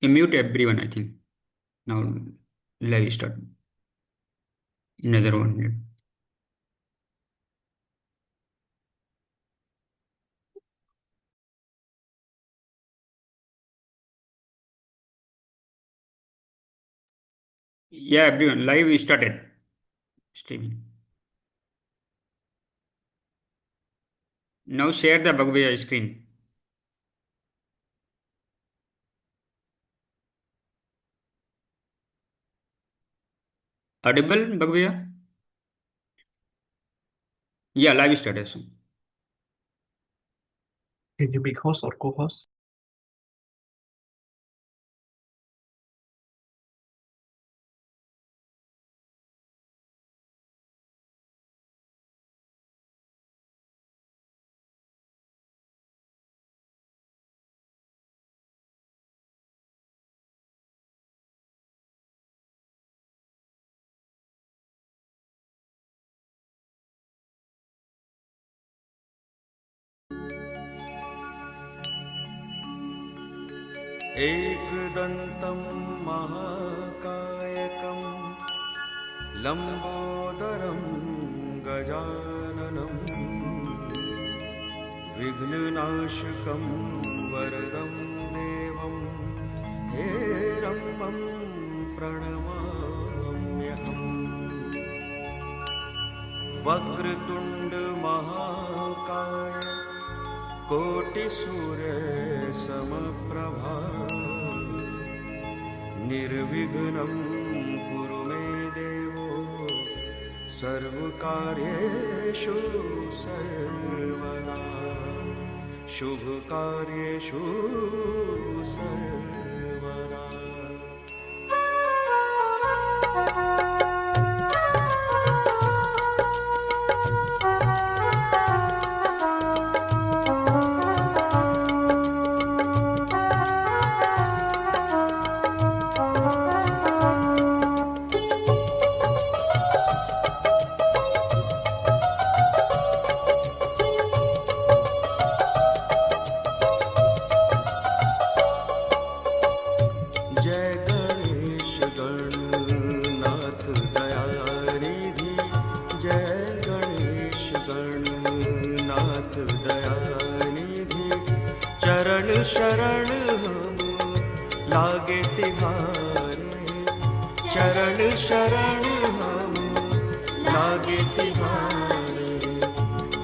You mute everyone, I think. Now, live start. Another 1 minute. Yeah, everyone, live started. Streaming. Now share the Bhagavad screen. Audible, Bhagavad? Yeah, live started soon. Can you be host or co-host? एकदन्तं महाकायकं लम्बोदरं गजाननं विघ्ननाशकं वरदं देवं हेरम्बं प्रणमाम्यहम् वक्रतुण्डमहाकाय कोटिसूर्यसमप्रभा निर्विघ्नं कुरु मे देवो सर्वकार्येषु सर्वदा शुभकार्येषु सर्वदा। शरण हम लागे तिहारे, चरण शरण हम लागे तिहारे,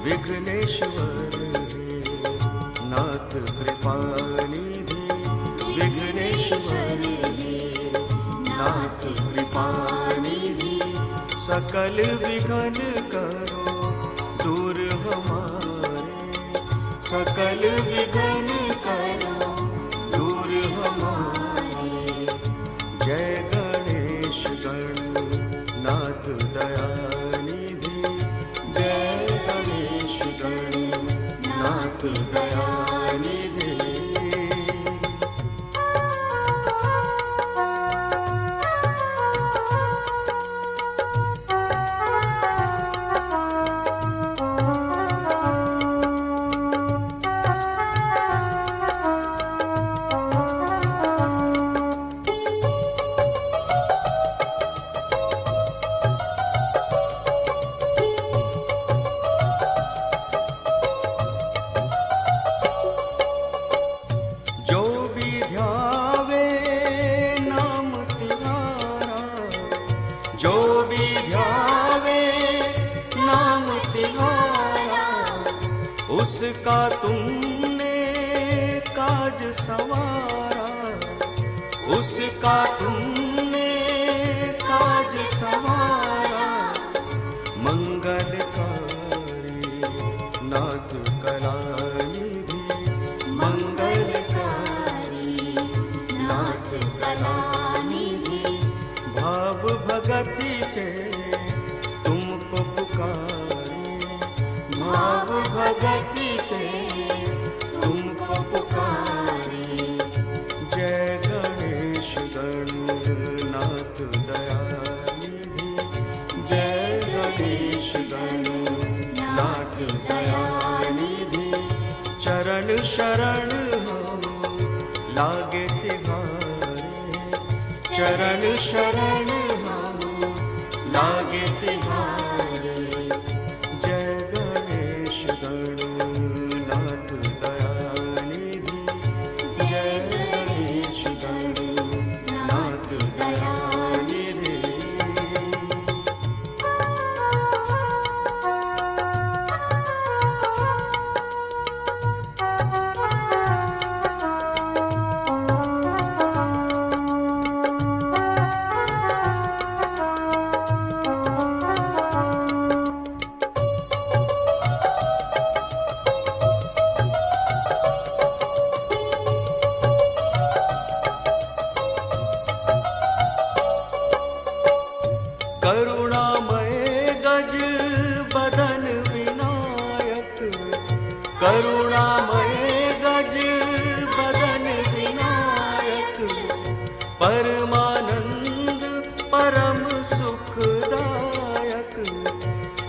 विघ्नेश्वर हे नाथ कृपा निधि, विघ्नेश्वर हे नाथ कृपा निधि, सकल विघ्न करो दूर हमारे, सकल विघ्न करो दूर हमारे। जय गणेश गणनाथ दयानिधि, जय गणेश गणनाथ दयानिधि। उसका तुमने काज संवारा, उसका तुमने काज संवारा, मंगलकारी नाथ कलानिधि, मंगलकारी नाथ कलानिधि। भाव भगति से तुमको पुकारे, भाव भगति से तुमको पुकारे। जय गणेश गणनाथ दयानिधि, जय गणेश गणनाथ दयानिधि। चरण शरण हम लागे तिहारे, चरण शरण हम लागे तिहारे। जय गणेश गणनाथ दयानिधि, जय गणेश गणनाथ दयानिधि। करुणामय गज बदन विनायक, करुणामय गज बदन विनायक। परमानंद परम सुखदायक,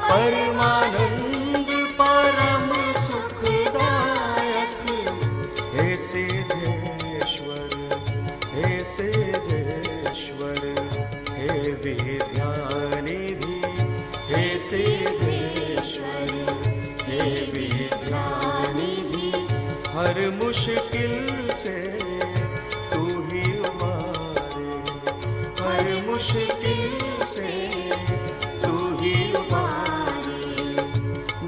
परमानंद परम सुखदायक। हे सिद्धेश्वर, हे सिद्धेश्वर, हे विद्यानिधि, हे सिद्धेश्वर, हे विद्यानिधि। हर मुश्किल से तू ही उबारे, हर मुश्किल से तू ही उबारे।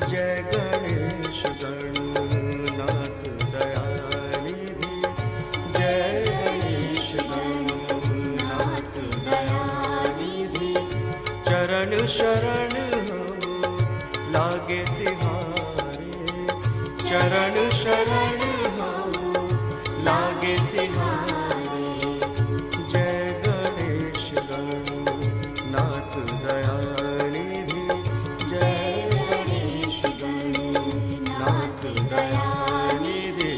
जय गणेश गणनाथ दयानिधि, जय गणेश गणनाथ दयानिधि। चरण शरण हम लागे तिहारे, चरण शरण हम लागे तिहारे। जय गणेश गणनाथ दयानिधि, जय गणेश गणनाथ दयानिधि।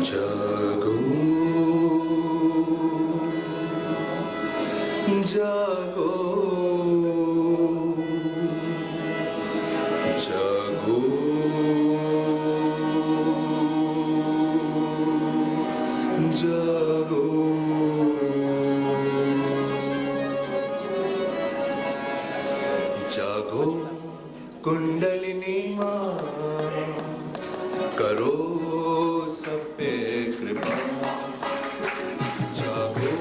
जागो जागो जागो जागो। जागो कुंडलिनी माँ, करो सब पे कृपा। जागो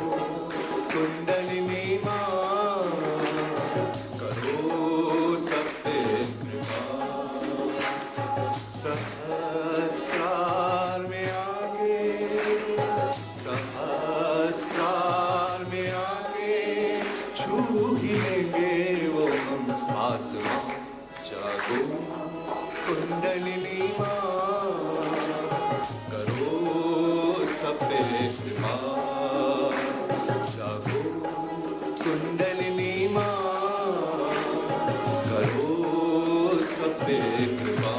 कुंडलिनी माँ, करो सब पे कृपा। सहस्रार में आके, सहस्रार में आके छू ही लेंगे वो हम आसमां। जागो कुंडलिनी माँ, करो सब पे कृपा। जागो कुंडलिनी माँ, करो सब पे कृपा।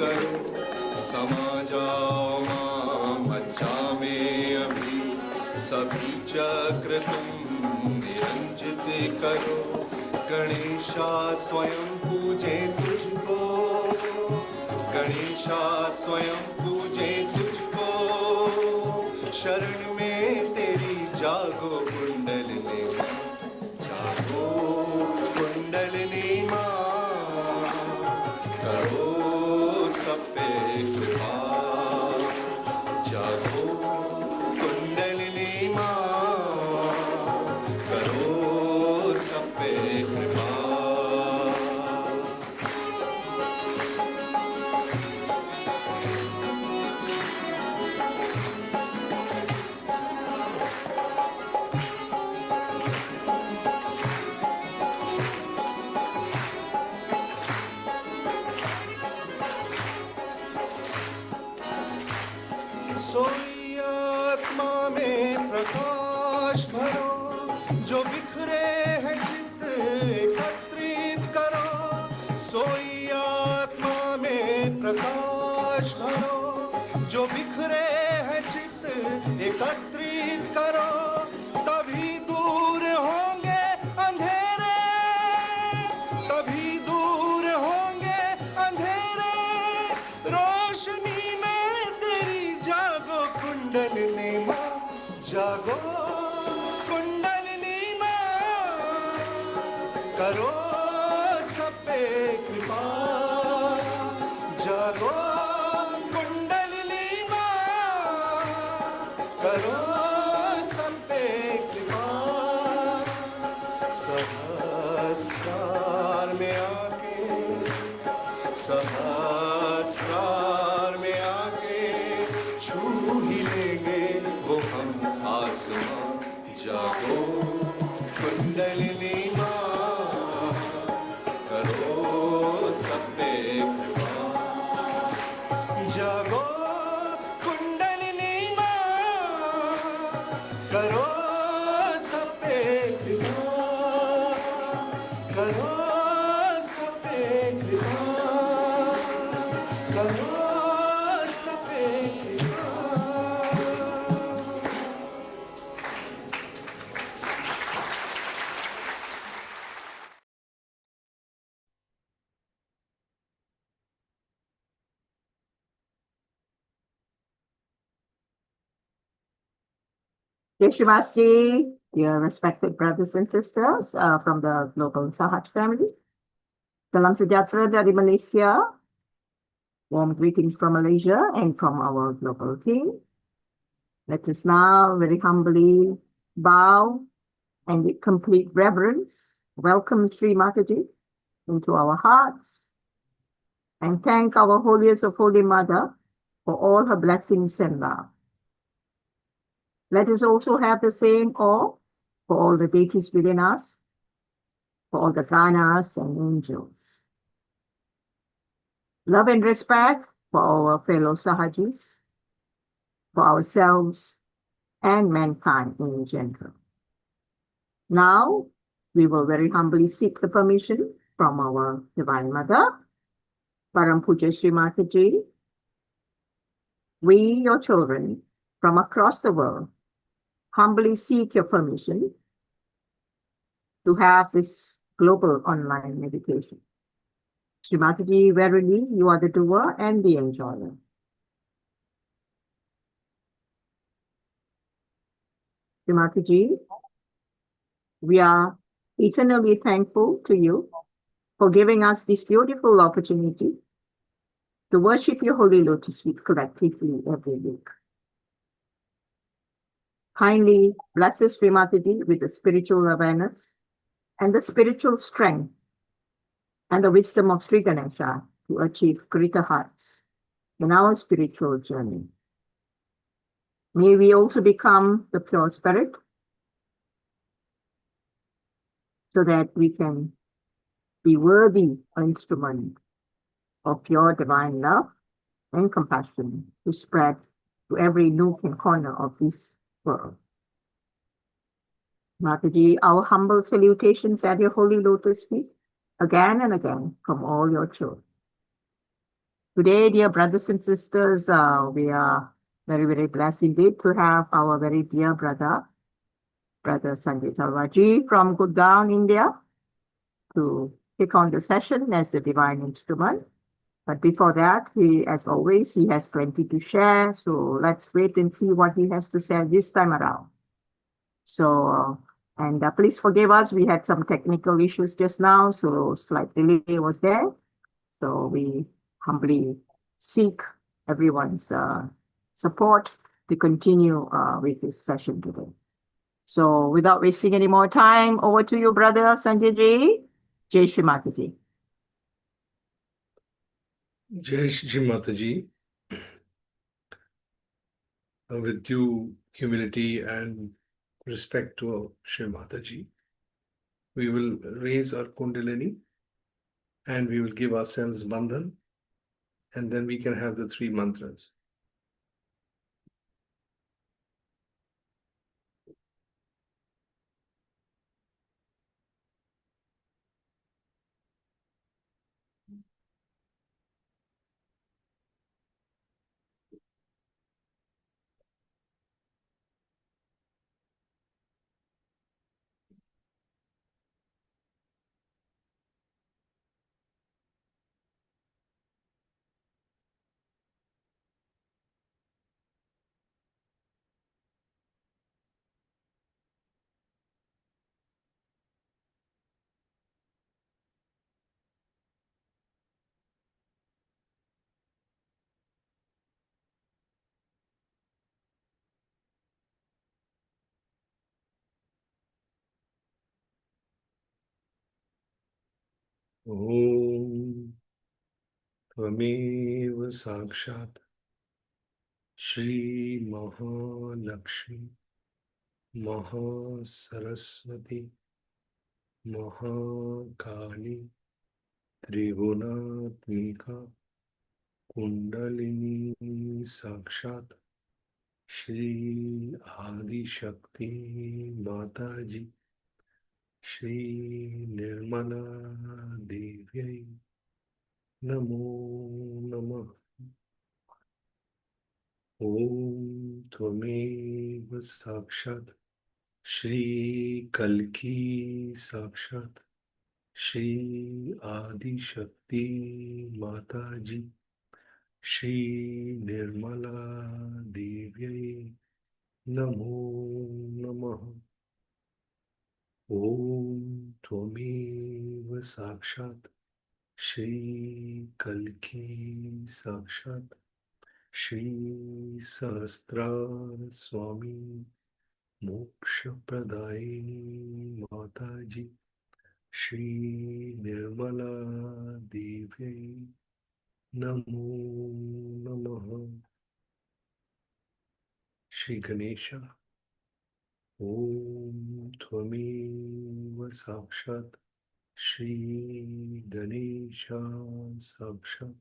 करो समा जाओ मां मज्जा में अभी सभी चक्र तुम निरंजित करो गणेशा स्वयं पूजे तुझको गणेशा स्वयं पूजे तुझको शरण में तेरी जागो कुंडलिनी जागो कुंडलिनी माँ करो सब पे कृपा जागो कुंडलिनी माँ करो सब पे कृपा सोई आत्मा में प्रकाश भरो जो बिखरे हैं चित्त एकत्रित करो सोई आत्मा में प्रकाश भरो जो बिखरे हैं चित्त एकत्रित करो तभी दूर होंगे अंधेरे तभी दूर होंगे अंधेरे रोशनी में तेरी जागो कुंडलिनी माँ जागो कुंडलिनी माँ करो सब पे कृपा जागो कुंडलिनी माँ करो सब पे कृपा सहस्रार में आके सहस्रार में आके छू ही लेंगे वो हम आसमां जागो कुंडलिनी माँ करो सब पे कृपा जागो कुंडलिनी माँ करो सब पे कृपा करो सब पे कृपा करो सब पे कृपा Dear Shivasti, dear respected brothers and sisters from the global Sahaj family, Salam Sejahtera dari Malaysia, warm greetings from Malaysia and from our global team. Let us now very humbly bow and with complete reverence welcome Shri Mataji into our hearts and thank our holiest of Holy Mother for all her blessings and love. Let us also have the same awe for all the deities within us, for all the ganas and angels. Love and respect for our fellow Sahajis, for ourselves and mankind in general. Now, we will very humbly seek the permission from our Divine Mother, Param Puja Shri Mataji. We, your children, from across the world, humbly seek your permission to have this global online meditation. Shri Mataji, verily, you are the doer and the enjoyer. Shri Mataji, we are eternally thankful to you for giving us this beautiful opportunity to worship your holy lotus feet collectively every week. Kindly bless us, Shri Mataji, with the spiritual awareness and the spiritual strength and the wisdom of Sri Ganesha to achieve greater heights in our spiritual journey. May we also become the pure spirit so that we can be worthy instrument of your divine love and compassion to spread to every nook and corner of this world. Mataji, our humble salutations at your holy lotus feet, again and again from all your children. Today, dear brothers and sisters, we are very, very blessed indeed to have our very dear brother Sanjay Talwaji from Gurgaon, India, to take on the session as the divine instrument. But before that, as always, he has plenty to share. So let's wait and see what he has to say this time around. So, and please forgive us. We had some technical issues just now, so slight delay was there. So we humbly seek everyone's support to continue with this session today. So without wasting any more time, over to you, brother Sanjay Ji. Jai Shri Mataji. Jai Shri Mataji. With due humility and respect to Shri Mataji, we will raise our Kundalini and we will give ourselves bandhan, and then we can have the 3 mantras. Om Tvameva Sakshat Shri Mahalakshmi Mahasaraswati Mahakali Tribunatmika Kundalini Sakshat Shri Adi Shakti Mataji Shri Nirmala Devyai Namo Namah. Om Tvameva Sakshat Shri Kalki Sakshat Shri Adi Shakti Mataji Shri Nirmala Devyai Namo Namah. Om Tvameva Sakshat Shri Kalki Sakshat Shri Sahasrara Swami Moksha Pradayini Mataji Shri Nirmala Devyai Namo Namaha. Shri Ganesha. Om Tvameva Sakshat Shri Ganesha Sakshat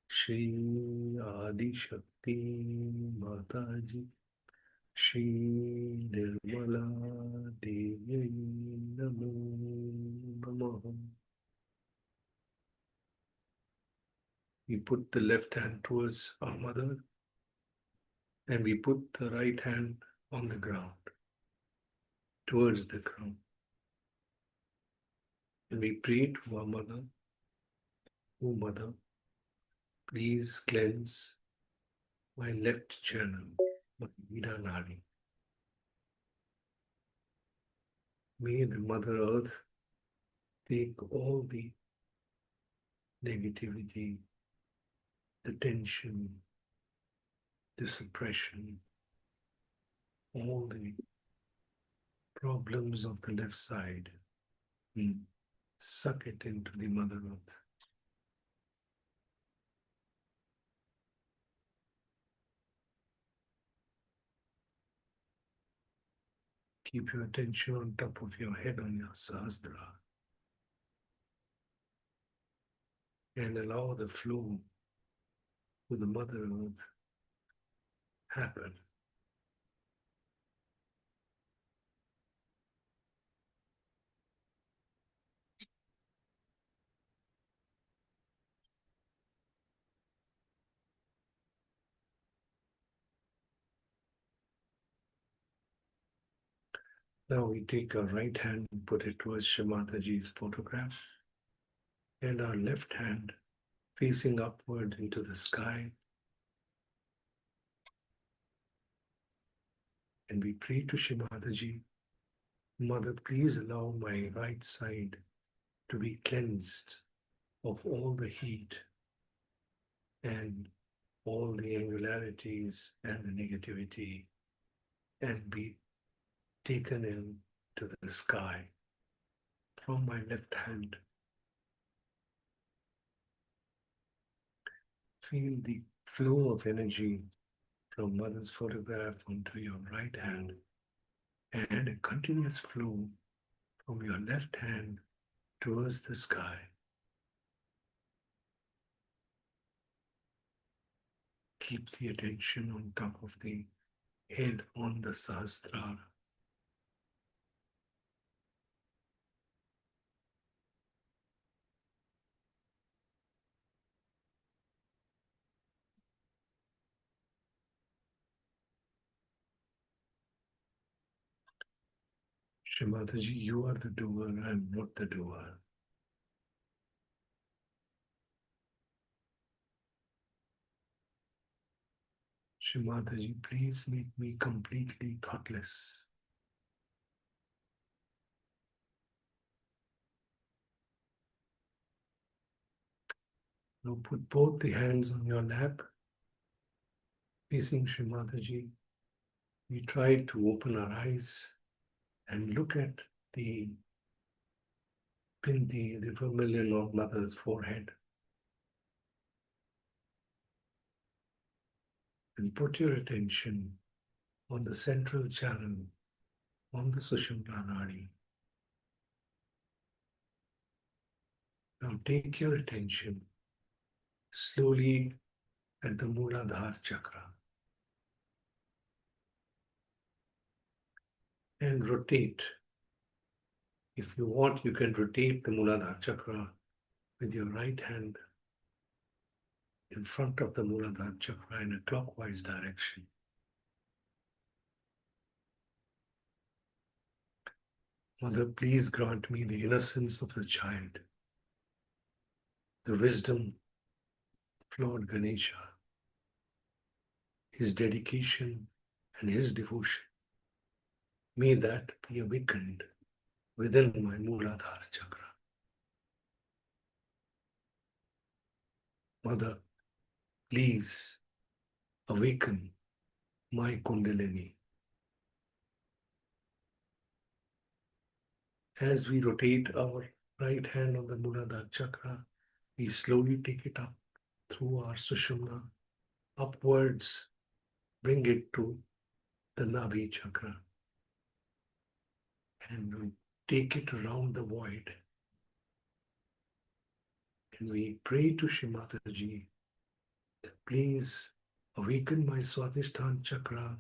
Shri Adi Shakti Mataji Shri Nirmala Devyai Namo Namaha. We put the left hand towards our mother and we put the right hand on the ground, towards the ground. And we pray to our mother, "O Mother, please cleanse my left channel, my Ida Nadi. May the Mother Earth take all the negativity, the tension, the suppression, all the problems of the left side, suck it into the Mother Earth. Keep your attention on top of your head on your Sahasrara and allow the flow with the Mother Earth happen. Now we take our right hand and put it towards Shri Mataji's photograph, and our left hand facing upward into the sky. And we pray to Shri Mataji, Mother, please allow my right side to be cleansed of all the heat and all the angularities and the negativity, and be taken into the sky from my left hand. Feel the flow of energy from Mother's photograph onto your right hand, and a continuous flow from your left hand towards the sky. Keep the attention on top of the head on the Sahasrara. Shri Mataji, you are the doer, I am not the doer. Shri Mataji, please make me completely thoughtless. Now put both the hands on your lap, facing Shri Mataji. We try to open our eyes and look at the Bindi, the vermilion of Mother's forehead. And put your attention on the central channel, on the Sushumna Nadi. Now take your attention slowly at the Mooladhara chakra and rotate. If you want, you can rotate the Mooladhara chakra with your right hand in front of the Mooladhara chakra in a clockwise direction. Mother, please grant me the innocence of the child, the wisdom of Lord Ganesha, his dedication and his devotion. May that be awakened within my Mooladhara chakra. Mother, please awaken my Kundalini. As we rotate our right hand on the Mooladhara chakra, we slowly take it up through our Sushumna, upwards, bring it to the Nabhi chakra, and we take it around the void. And we pray to Shri Mataji that please awaken my Swadhisthana chakra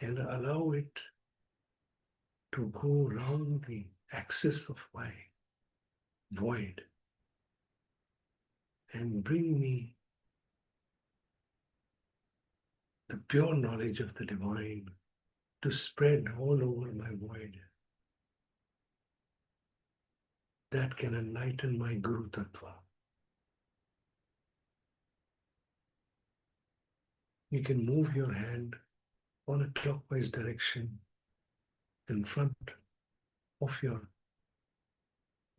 and allow it to go round the axis of my void and bring me the pure knowledge of the divine to spread all over my void that can enlighten my Guru Tattva. You can move your hand on a clockwise direction in front of your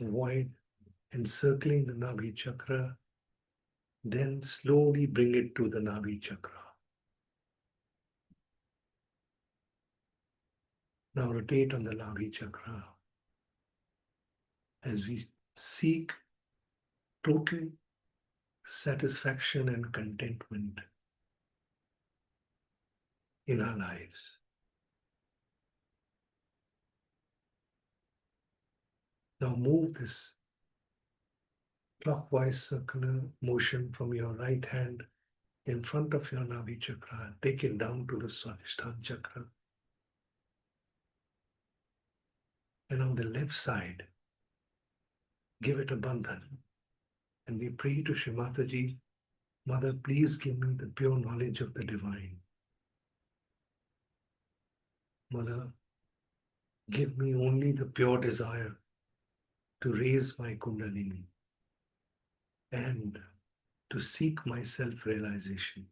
void, encircling the Nabhi chakra, then slowly bring it to the Nabhi chakra. Now rotate on the Nabhi chakra as we seek total satisfaction and contentment in our lives. Now move this clockwise circular motion from your right hand in front of your Nabhi chakra. Take it down to the Swadhisthana chakra. And on the left side, give it a bandhan. And we pray to Shri Mataji, Mother, please give me the pure knowledge of the divine. Mother, give me only the pure desire to raise my Kundalini and to seek my self-realization.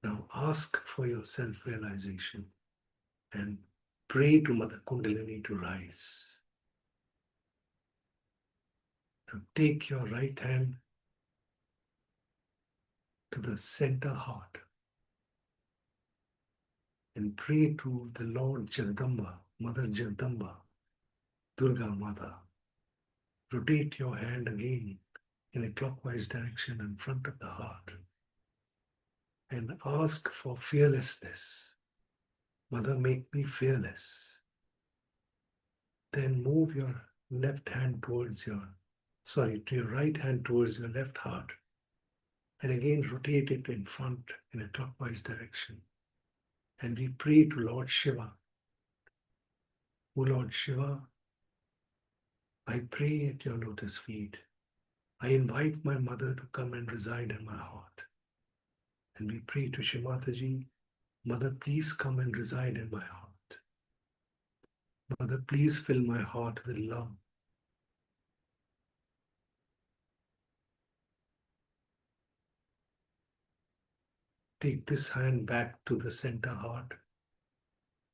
Now ask for your self-realization and pray to Mother Kundalini to rise. Now take your right hand to the center heart and pray to the Lord Jagdamba, Mother Jagdamba, Durga Mata. Rotate your hand again in a clockwise direction in front of the heart and ask for fearlessness. Mother, make me fearless. Then move your left hand towards your, to your right hand towards your left heart. And again rotate it in front in a clockwise direction. And we pray to Lord Shiva. O Lord Shiva, I pray at your lotus feet. I invite my mother to come and reside in my heart. And we pray to Shri Mataji, Mother, please come and reside in my heart. Mother, please fill my heart with love. Take this hand back to the center heart.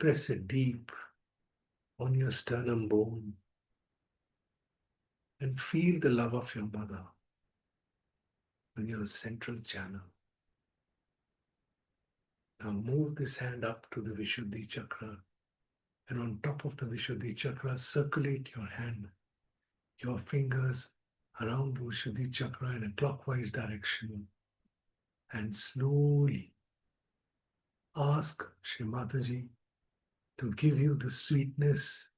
Press it deep on your sternum bone and feel the love of your mother in your central channel. Now move this hand up to the Vishuddhi chakra, and on top of the Vishuddhi chakra, circulate your hand, your fingers around the Vishuddhi chakra in a clockwise direction, and slowly ask Shri Mataji to give you the sweetness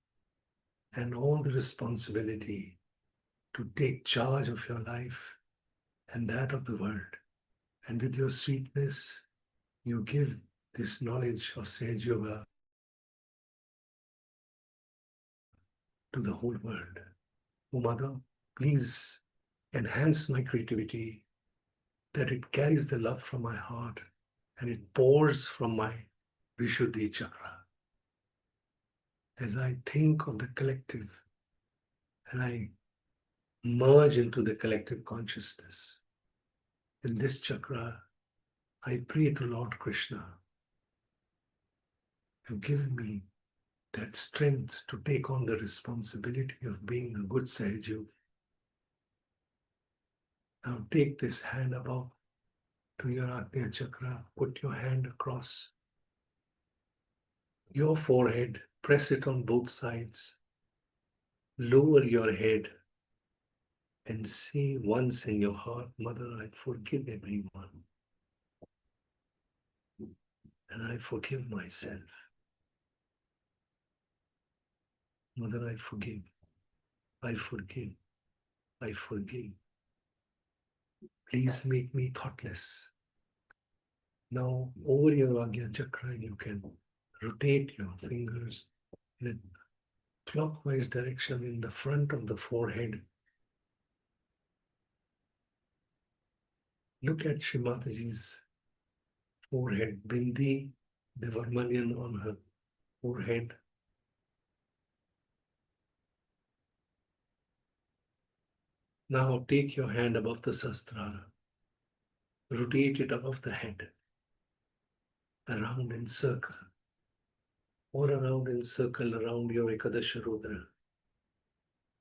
and all the responsibility to take charge of your life and that of the world. And with your sweetness, you give this knowledge of Sahaja Yoga to the whole world. Oh Mother, please enhance my creativity, that it carries the love from my heart and it pours from my Vishuddhi chakra. As I think of the collective and I merge into the collective consciousness, in this chakra, I pray to Lord Krishna to give me that strength to take on the responsibility of being a good Sahaja Yogi. Now take this hand above to your Agnya chakra, put your hand across your forehead, press it on both sides, lower your head and say once in your heart, Mother, I forgive everyone and I forgive myself. Mother, I forgive, I forgive, I forgive. Please make me thoughtless. Now, over your Agnya chakra, you can rotate your fingers in a clockwise direction in the front of the forehead. Look at Shri Mataji's forehead, Bindi, the Varmalian on her forehead. Now take your hand above the Sahasrara. Rotate it above the head, around in circle, or around in circle around your Ekadasha Rudra.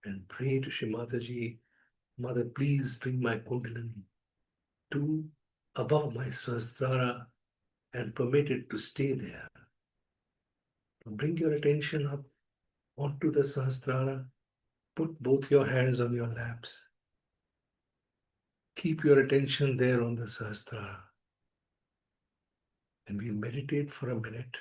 And pray to Shri Mataji, Mother, please bring my Kundalini to above my Sahasrara and permit it to stay there. Bring your attention up onto the Sahasrara. Put both your hands on your laps. Keep your attention there on the Sahasrara. And we meditate for a minute.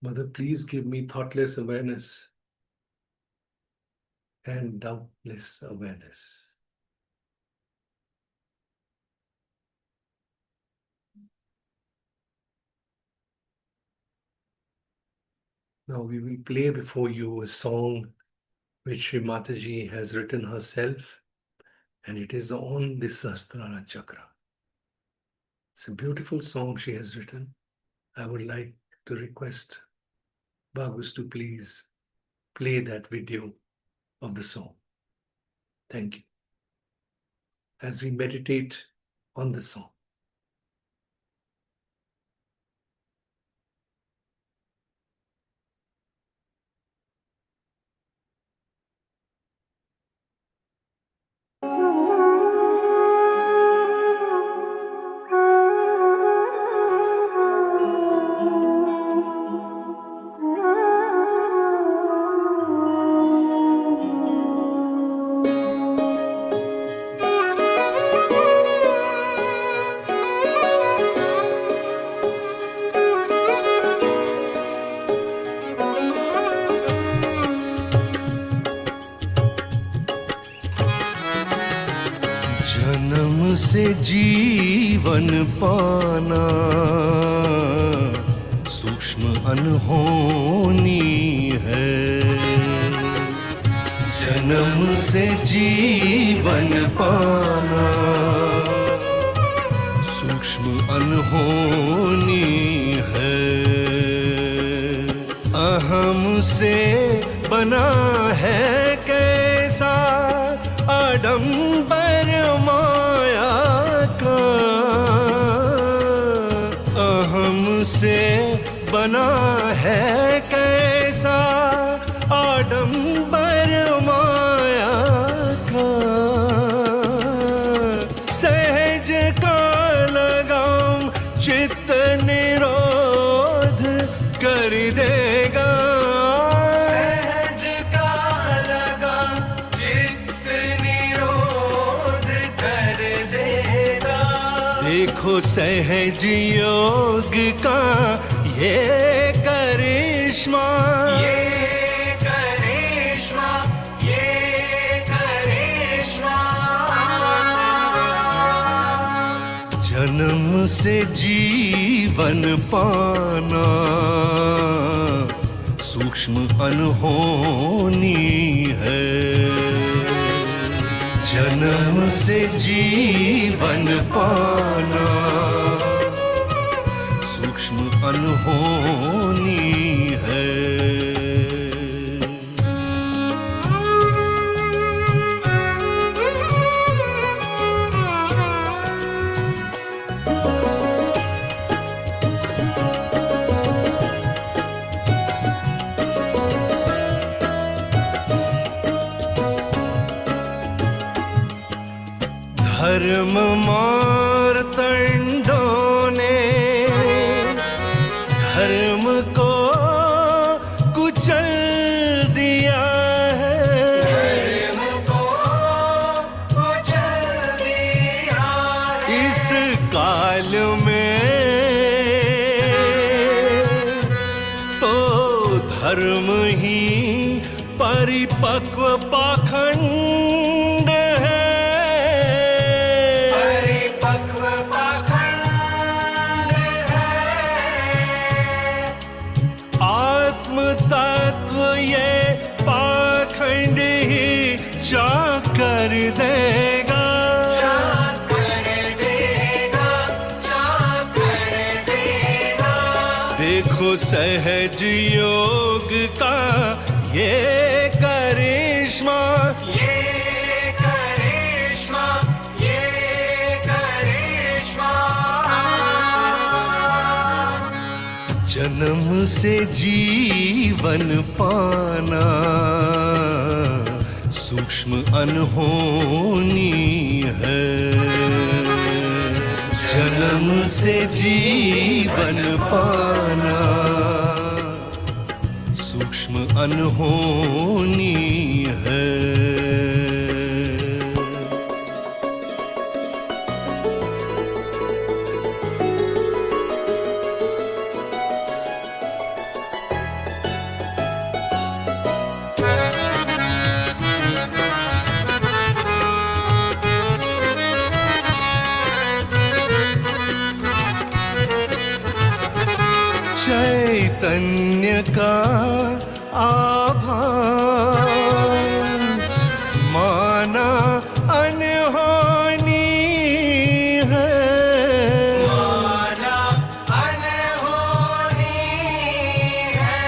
Mother, please give me thoughtless awareness and doubtless awareness. Now we will play before you a song which Shri Mataji has written herself, and it is on the Sahasrara Chakra. It's a beautiful song she has written. I would like to request Bagus to please play that video of the song. Thank you. As we meditate on the song. जन्म से जीवन पाना सूक्ष्म अनहोनी है। जन्म से जीवन पाना सूक्ष्म अनहोनी है। अहम से बना है कैसा आडंबर माया का। अहम से बना है कैसा आडंबर माया का। सहज का लगाम चित्त निरोध कर देगा। देखो सहज योग का ये करिश्मा, ये करिश्मा, ये करिश्मा। जन्म से जीवन पाना सूक्ष्म अनहोनी है। जन्म से जीवन पाना सूक्ष्म अनहोनी है। धर्म मार्तंडों ने धर्म को कुचल दिया है। धर्म को कुचल दिया है। इस काल में तो धर्म ही परिपक्व पाखंड है। कर देगा, कर देगा, कर देगा। देखो सहज योग का ये करिश्मा, ये करिश्मा, ये करिश्मा। जन्म से जीवन पाना सूक्ष्म अनहोनी है। जन्म से जीवन पाना सूक्ष्म अनहोनी है। का आभास माना अनहोनी है, माना अनहोनी है।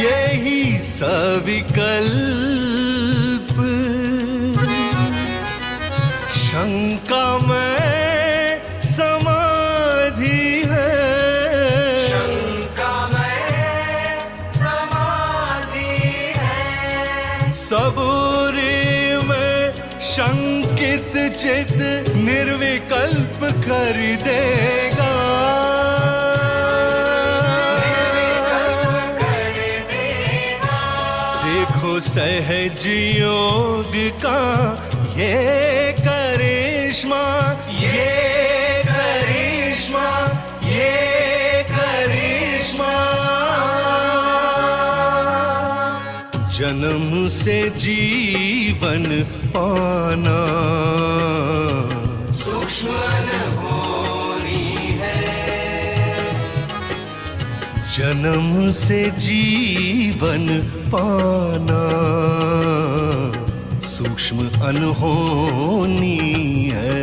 यही सविकल्प शंका में समाधि है, शंका में समाधि है। सबूरी में शंकित चित निर्विकल्प कर देगा, निर्विकल्प कर देगा। देखो सहज योग का ये करिश्मा, ये करिश्मा, ये करिश्मा। जन्म से जीवन पाना सूक्ष्म अनहोनी है, जन्म से जीवन पाना सूक्ष्म अनहोनी है।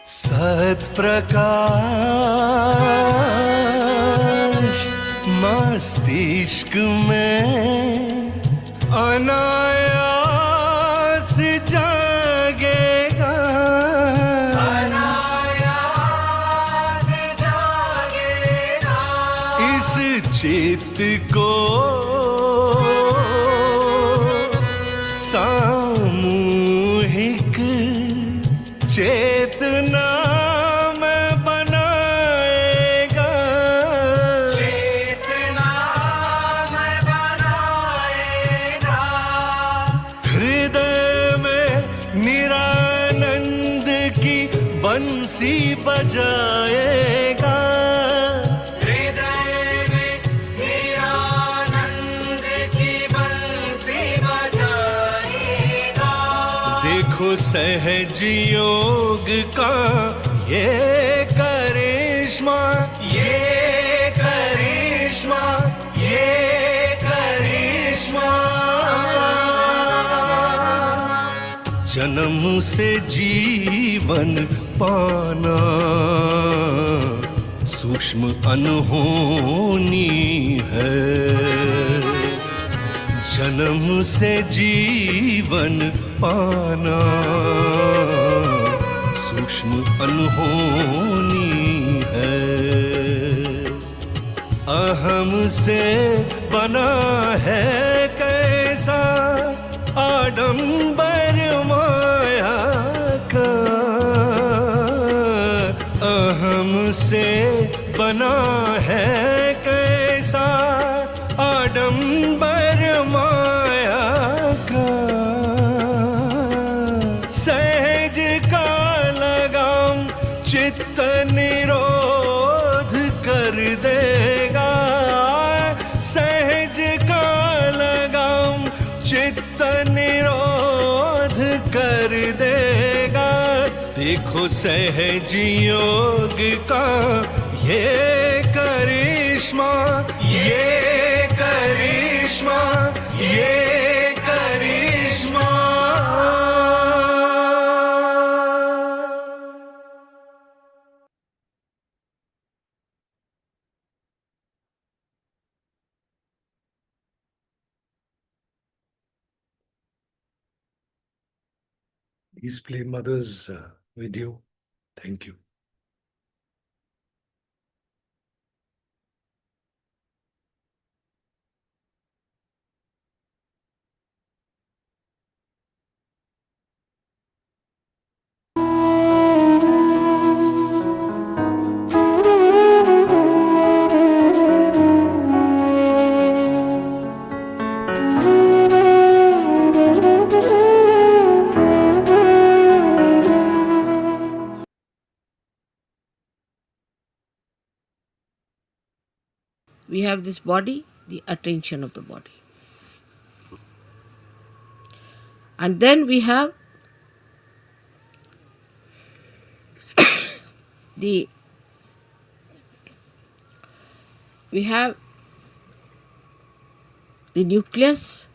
सत प्रकाश मस्तिष्क में अनायास जागेगा, अनायास जागेगा। इस चित्त को सामूहिक चेतना में बनाएगा, चेतना में बनाएगा। हृदय में निरानंद की बंसी बजाएगा, हृदय में निरानंद की बंसी बजाएगा। देखो सहज योग का ये करिश्मा, ये करिश्मा, ये करिश्मा। जन्म से जीवन पाना सूक्ष्म अनहोनी है, जन्म से जीवन पाना सूक्ष्म अनहोनी है। अहम से बना है कैसा आडंबर माया का, अहम से बना है कैसा आडंबर माया का। सहज का लगाम चित्त निरोध कर देगा, सहज का लगाम चित्त निरोध कर देगा। देखो सहज योग का ये करिश्मा, ये करिश्मा, ये करिश्मा। Please play mother's video. Thank you. we have this body, the attention of the body. And then we have the nucleus,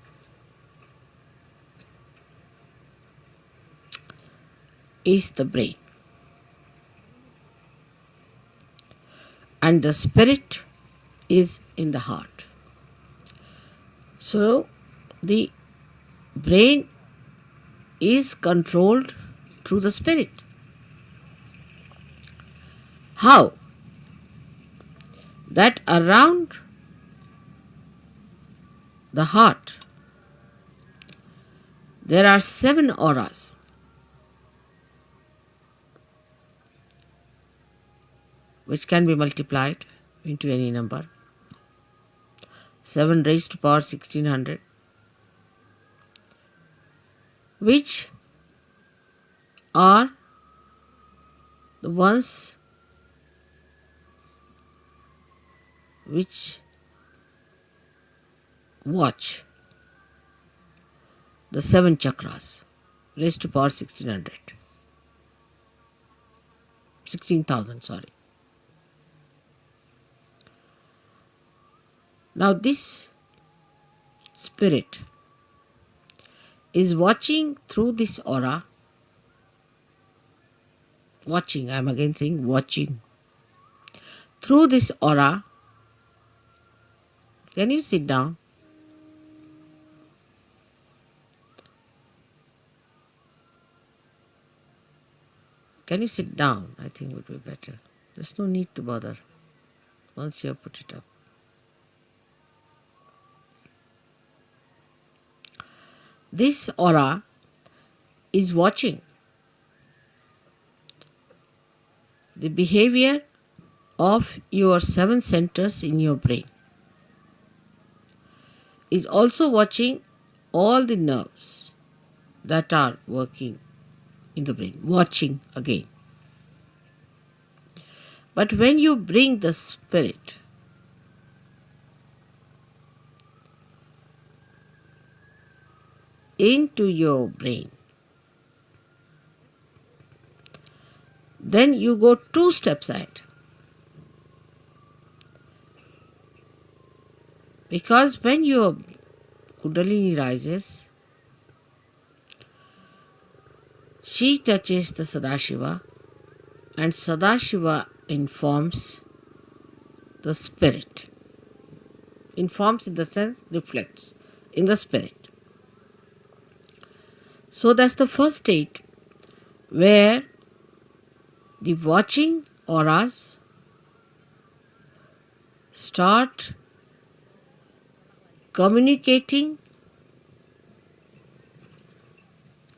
is the brain, and the spirit is in the heart. So the brain is controlled through the spirit. How? That around the heart there are 7 auras. Which can be multiplied into any number. 7 raised to power 1600, which are the ones which watch the 7 chakras raised to power 1600. 16,000, sorry. Now this spirit is watching through this aura. Watching, I am again saying watching. Through this aura. Can you sit down? Can you sit down? I think would be better. There's no need to bother once you have put it up. This aura is watching the behavior of your 7 centers in your brain. Is also watching all the nerves that are working in the brain. Watching again. But when you bring the spirit into your brain, then you go 2 steps ahead. Because when your Kundalini rises, she touches the Sadashiva, and Sadashiva informs the spirit. Informs in the sense reflects in the spirit. So that's the first state where the watching auras start communicating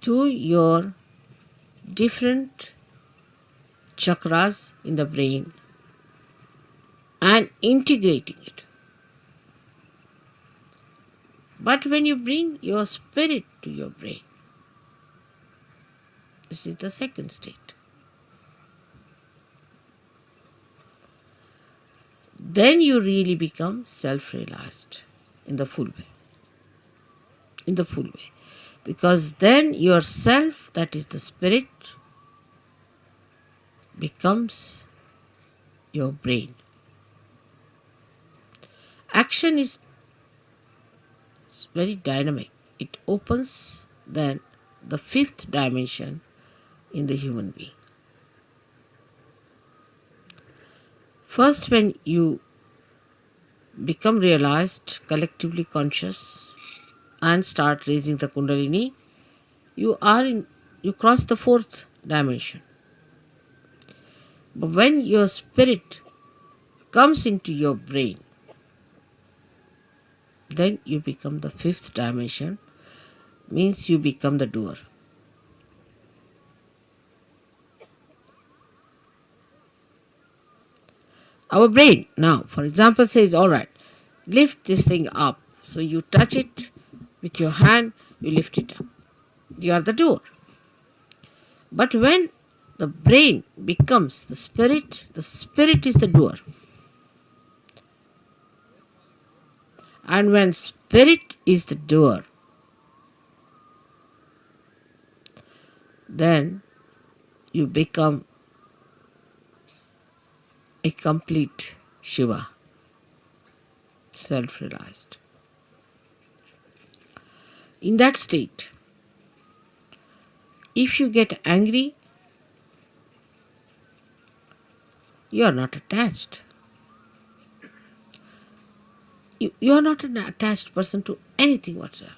to your different chakras in the brain and integrating it. But when you bring your spirit to your brain, this is the second state. Then you really become self-realized in the full way. In the full way. Because then yourself, that is the spirit, becomes your brain. Action is very dynamic. It opens then the 5th dimension in the human being. First, when you become realized, collectively conscious, and start raising the Kundalini, you cross the 4th dimension. But when your spirit comes into your brain, then you become the 5th dimension, means you become the doer. Our brain now, for example, says, all right, lift this thing up. So you touch it with your hand, you lift it up. You are the doer. But when the brain becomes the spirit is the doer. And when spirit is the doer, then you become a complete Shiva, self-realized. In that state, if you get angry, you are not attached. You are not an attached person to anything whatsoever.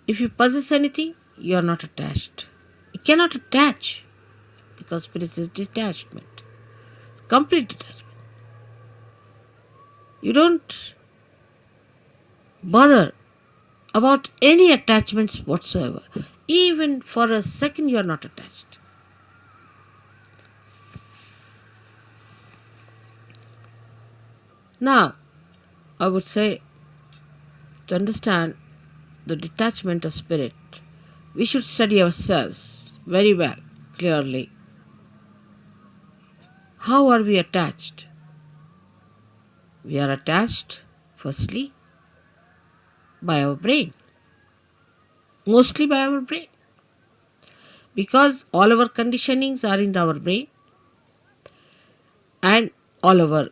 If you possess anything, you are not attached. You cannot attach because spirit is detachment, complete detachment. You don't bother about any attachments whatsoever. Even for a second, you are not attached. Now, I would say to understand the detachment of spirit, we should study ourselves very well, clearly. How are we attached? We are attached, firstly, by our brain, mostly by our brain, because all our conditionings are in our brain and all our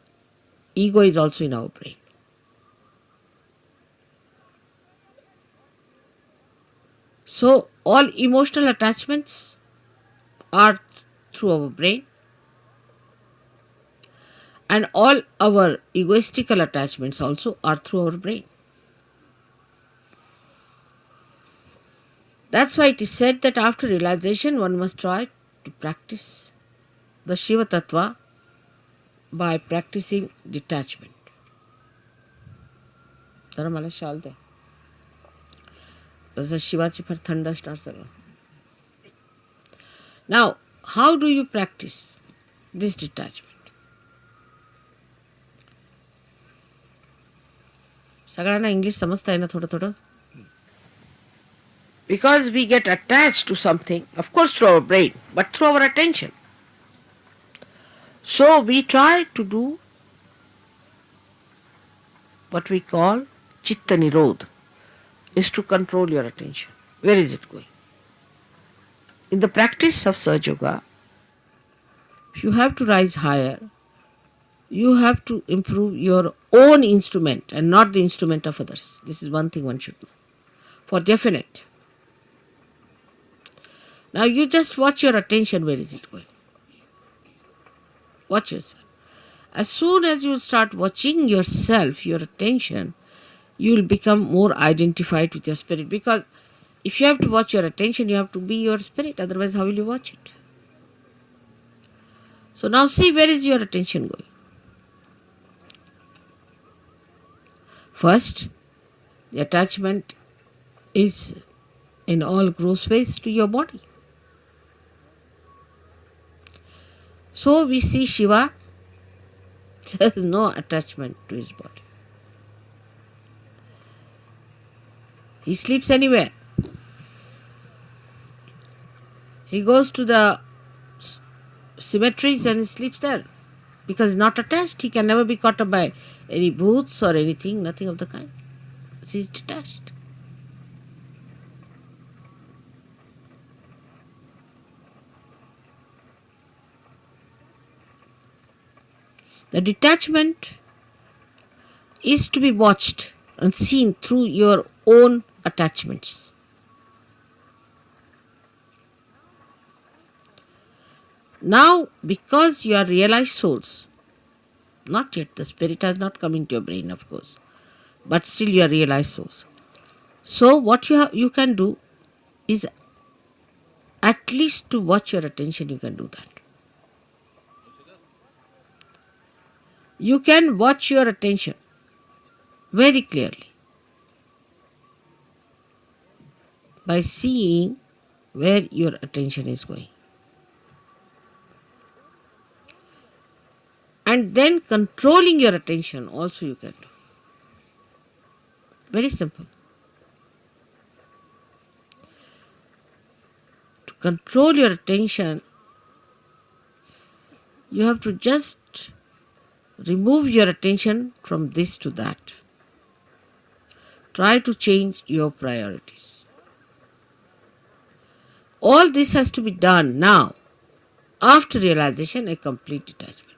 ego is also in our brain. So, all emotional attachments are through our brain, and all our egoistical attachments also are through our brain. That's why it is said that after realization, one must try to practice the Shiva Tattva by practicing detachment. जरा मला शाल द्या. जसं शिवाची फार थंड असणार सगळं. Now, how do you practice this detachment? सगळ्यांना English समजताय ना थोडं थोडं? Because we get attached to something, of course through our brain, but through our attention. So we try to do what we call Chitta Nirodh, is to control your attention. Where is it going? In the practice of Sahaja Yoga, if you have to rise higher, you have to improve your own instrument and not the instrument of others. This is one thing one should know. For definite. Now you just watch your attention, where is it going? Watch yourself. As soon as you start watching yourself, your attention, you will become more identified with your spirit. Because if you have to watch your attention, you have to be your spirit. Otherwise, how will you watch it? So now see, where is your attention going? First, the attachment is in all gross ways to your body. So we see Shiva, there is no attachment to his body. He sleeps anywhere. He goes to the cemeteries and he sleeps there. Because he's not attached, he can never be caught up by any booths or anything, nothing of the kind. He's detached. The detachment is to be watched and seen through your own attachments. Now, because you are realized souls, not yet, the spirit has not come into your brain, of course, but still you are realized souls. So what you can do is at least to watch your attention, you can do that. You can watch your attention very clearly by seeing where your attention is going. And then controlling your attention also you can do. Very simple. To control your attention, you have to just Remove your attention from this to that. Try to change your priorities. All this has to be done now, after realization and complete detachment.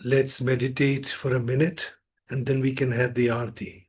Let's meditate for a minute and then we can have the Aarti.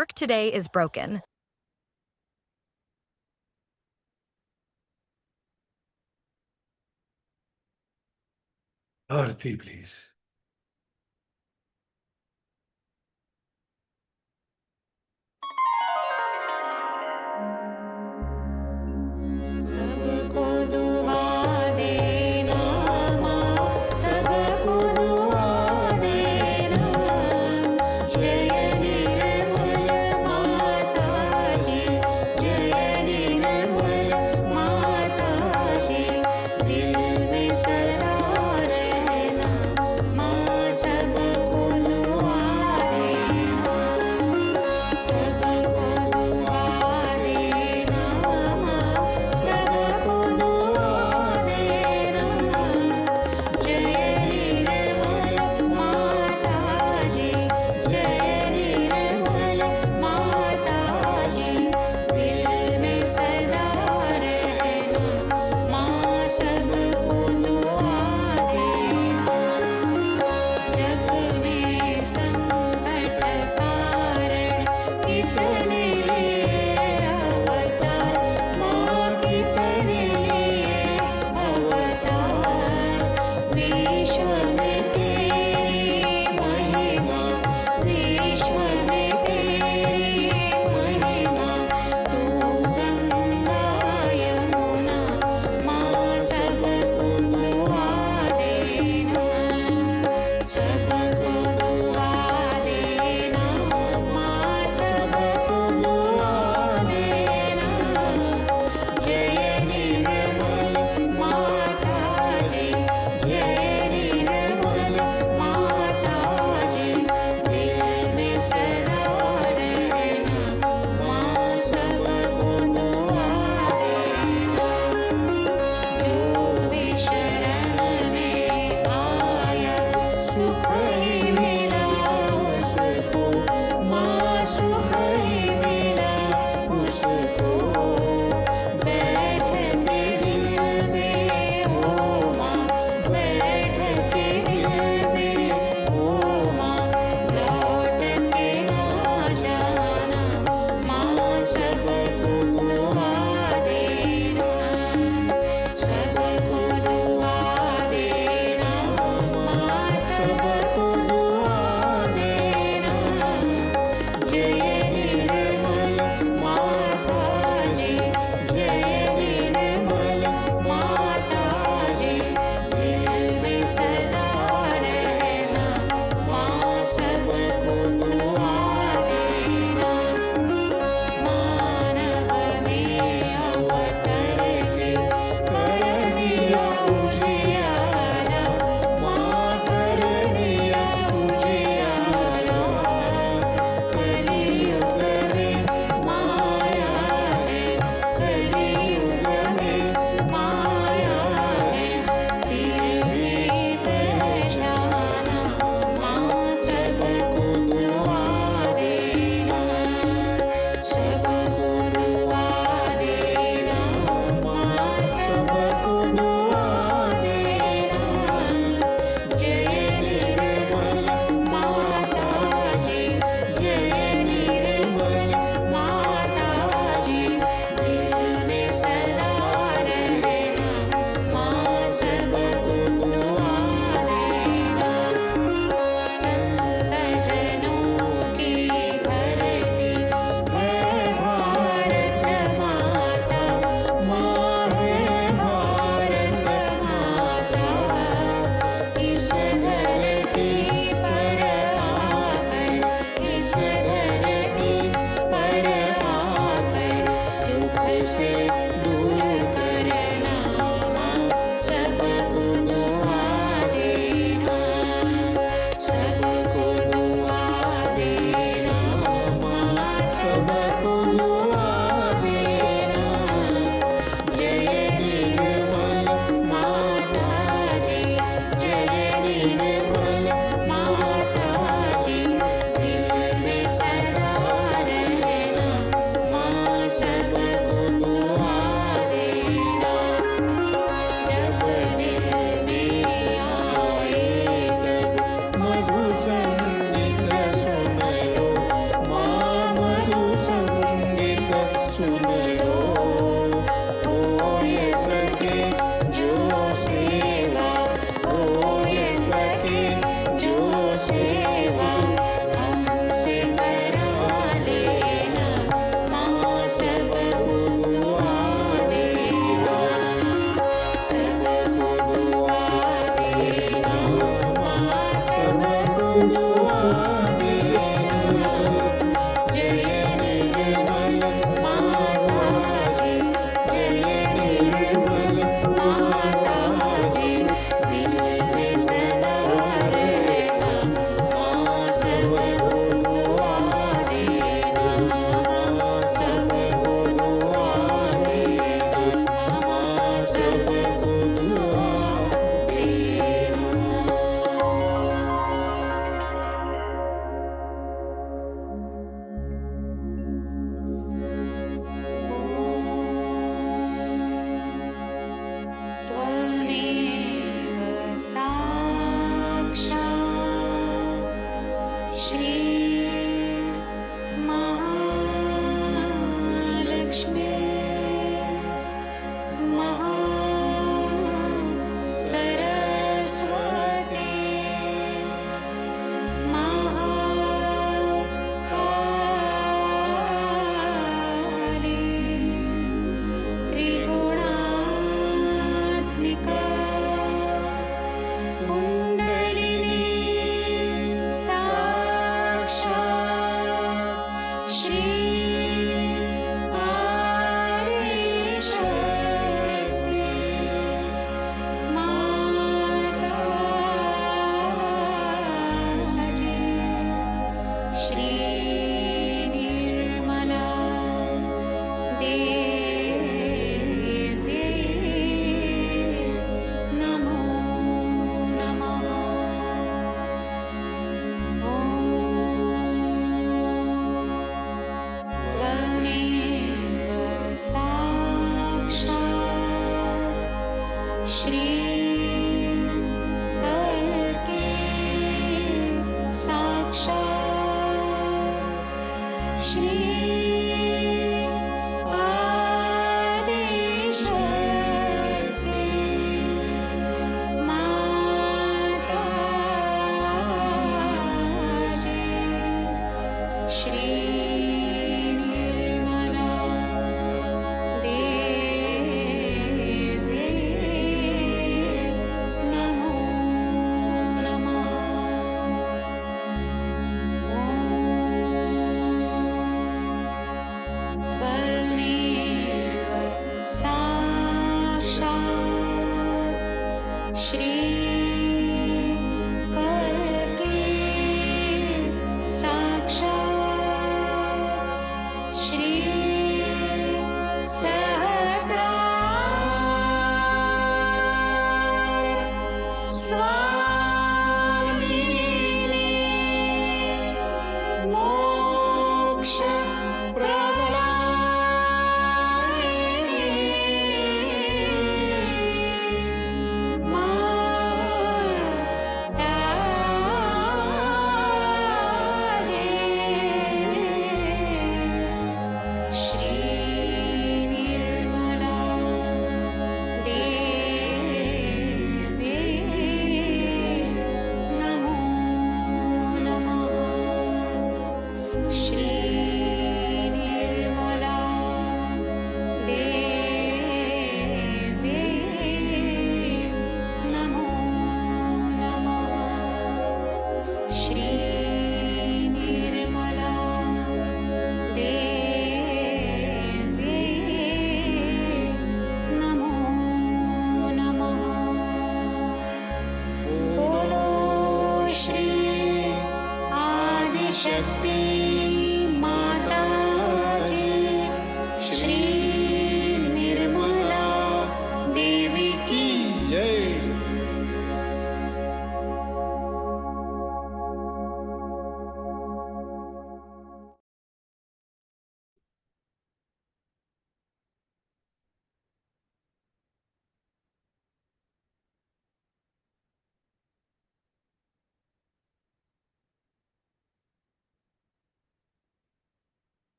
Work today is broken. Aarti, please. सबको दुआ देना माँ, सबको दुआ देना। जय निर्मल माता जी, जय निर्मल माता जी। दिल में सदा रहना माँ, सबको दुआ देना, सबको दुआ देना माँ, सबको दुआ देना। जय निर्मल माता जी, जय निर्मल माता जी। दिल में सदा रहना माँ, सबको दुआ देना। जग में संकट कारण कितने लिए अवतार माँ, कितने लिए अवतार। विश्व में तेरी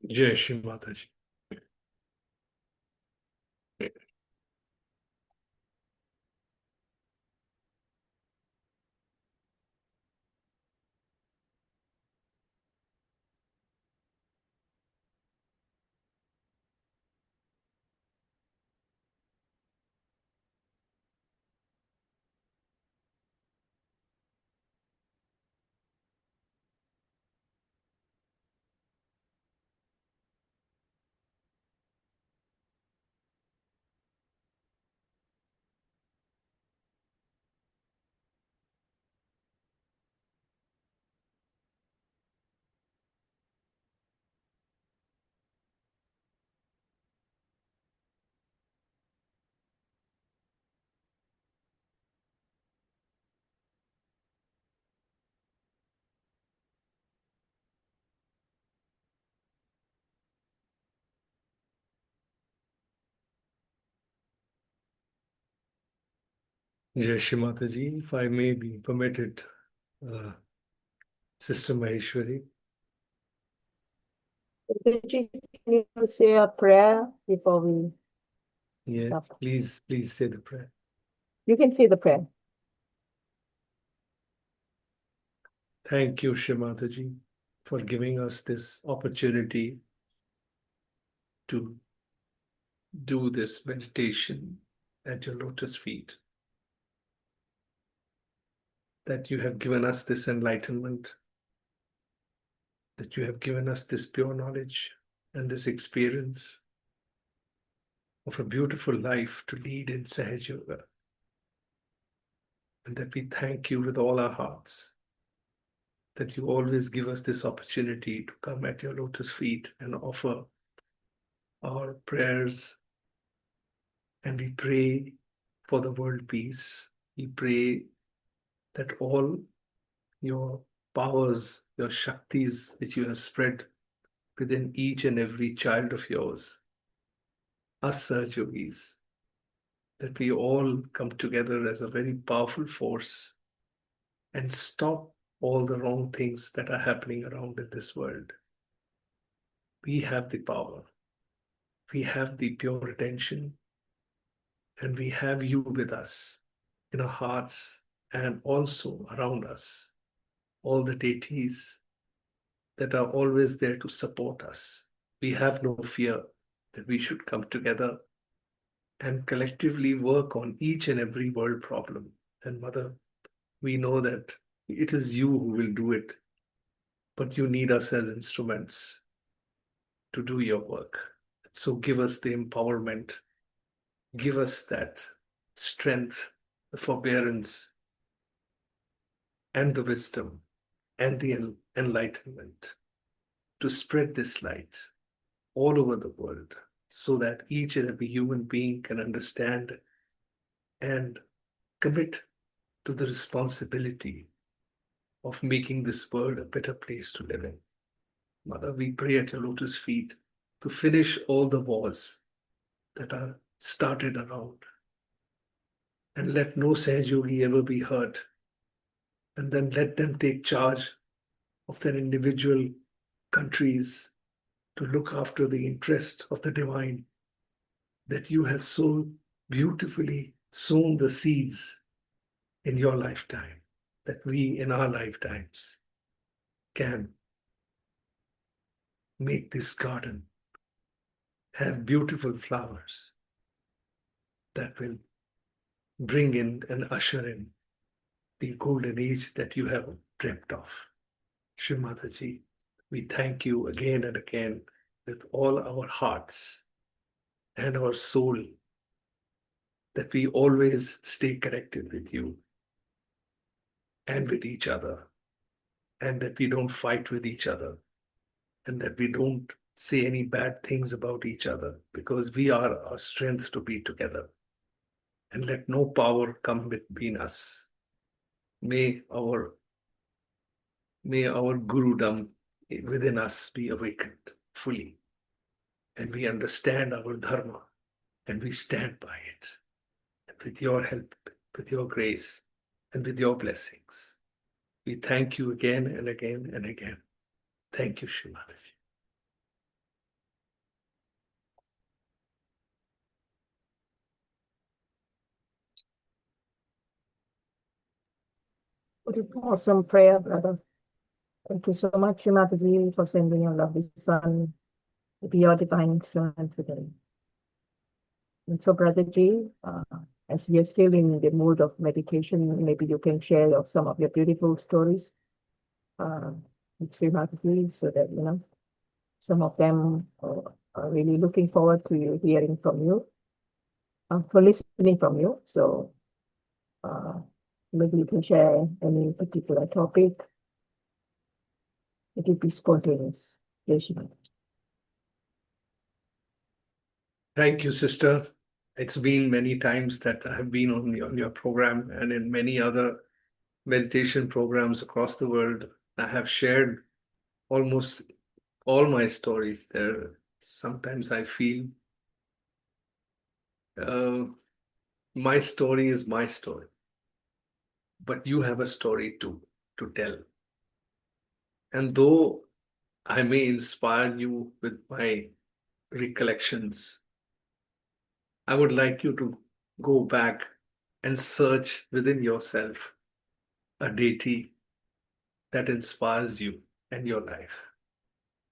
Jai Shri Mataji. Jai Shri Mataji, if I may be permitted, Sister Maheshwari. Can you say a prayer before we Yes, stop? please say the prayer. You can say the prayer. Thank you, Shri Mataji, for giving us this opportunity to do this meditation at your lotus feet. That you have given us this enlightenment, that you have given us this pure knowledge and this experience of a beautiful life to lead in Sahaja Yoga. And that we thank you with all our hearts, that you always give us this opportunity to come at your lotus feet and offer our prayers. And we pray for the world peace. We pray that all your powers, your Shaktis, which you have spread within each and every child of yours, us Sahaja Yogis, that we all come together as a very powerful force and stop all the wrong things that are happening around in this world. We have the power. We have the pure attention, and we have you with us in our hearts and also around us. All the deities that are always there to support us. We have no fear that we should come together and collectively work on each and every world problem. And Mother, we know that it is you who will do it, but you need us as instruments to do your work. So give us the empowerment, give us that strength, the forbearance, and the wisdom, and the enlightenment to spread this light all over the world so that each and every human being can understand and commit to the responsibility of making this world a better place to live in. Mother, we pray at your lotus feet to finish all the wars that are started around, and let no Sahaja Yogi ever be hurt, and then let them take charge of their individual countries to look after the interest of the divine, that you have so beautifully sown the seeds in your lifetime, that we in our lifetimes can make this garden have beautiful flowers that will bring in and usher in the golden age that you have dreamt of. Shri Mataji, we thank you again and again with all our hearts and our soul that we always stay connected with you and with each other, and that we don't fight with each other, and that we don't say any bad things about each other, because we are our strength to be together. And let no power come between us. May our Gurudom within us be awakened fully, and we understand our Dharma, and we stand by it. And with your help, with your grace, and with your blessings, we thank you again and again and again. Thank you, Shri Mataji. What an awesome prayer, brother. Thank you so much, Shri Mataji, for sending your lovely son to be your divine instrument today. And so, Brother G, as we are still in the mood of meditation, maybe you can share some of your beautiful stories with Shri Mataji, so that, some of them are really looking forward to you hearing from you, for listening from you. So maybe you can share any particular topic. It will be spontaneous. Yes, Shri Mataji. Thank you, sister. It's been many times that I have been on your program and in many other meditation programs across the world. I have shared almost all my stories there. Sometimes I feel my story is my story, but you have a story too to tell. And though I may inspire you with my recollections, I would like you to go back and search within yourself a deity that inspires you and your life.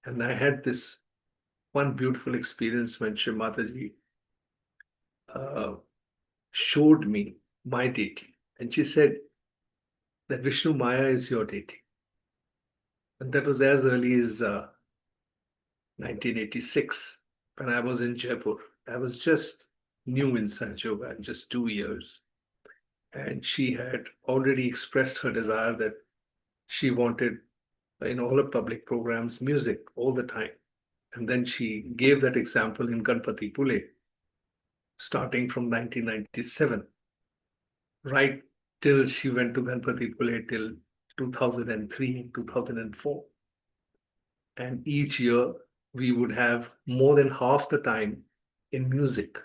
And I had this one beautiful experience when Shri Mataji showed me my deity. And she said that Vishnu Maya is your deity. And that was as early as 1986 when I was in Jaipur. I was just new in Sahaja Yoga, just 2 years. And she had already expressed her desire that she wanted, in all her public programs, music all the time. And then she gave that example in Ganpati Pule, starting from 1997, right till she went to Ganpati Pule till 2003 and 2004. And each year we would have more than half the time in music.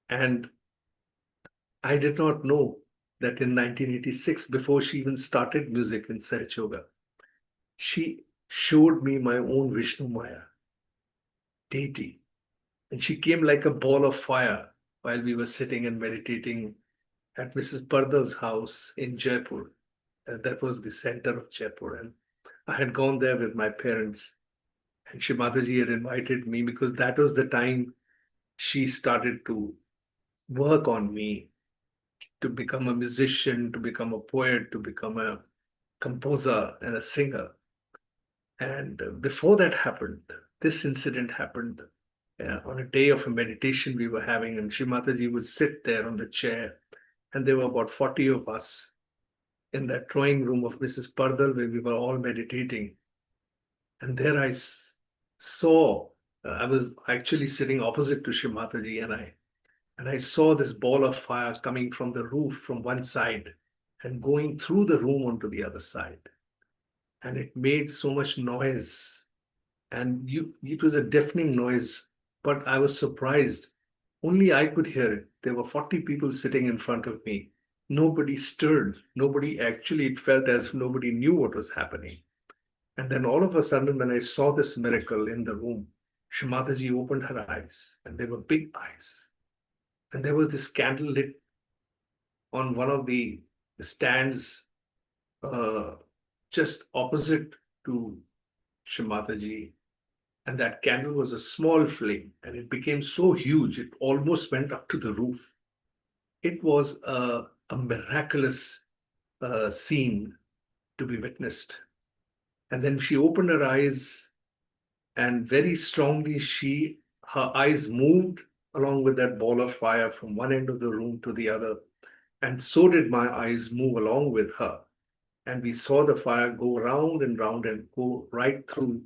And I did not know that in 1986, before she even started music in Sahaja Yoga, she showed me my own Vishnu Maya deity. And she came like a ball of fire while we were sitting and meditating at Mrs. Pardal's house in Jaipur. That was the center of Jaipur. And I had gone there with my parents. And Shri Mataji had invited me because that was the time she started to work on me to become a musician, to become a poet, to become a composer and a singer. And before that happened, this incident happened on a day of a meditation we were having, and Shri Mataji would sit there on the chair, and there were about 40 of us in that drawing room of Mrs. Pardal where we were all meditating. And there I saw, I was actually sitting opposite to Shri Mataji, and I saw this ball of fire coming from the roof from one side and going through the room onto the other side. And it made so much noise. And it was a deafening noise, but I was surprised. Only I could hear it. There were 40 people sitting in front of me. Nobody stirred. It felt as if nobody knew what was happening. And then all of a sudden, when I saw this miracle in the room, Shri Mataji opened her eyes, and they were big eyes. And there was this candle lit on one of the stands just opposite to Shri Mataji. And that candle was a small flame, and it became so huge, it almost went up to the roof. It was a miraculous scene to be witnessed. And then she opened her eyes, and very strongly her eyes moved along with that ball of fire from one end of the room to the other. And so did my eyes move along with her. And we saw the fire go round and round and go right through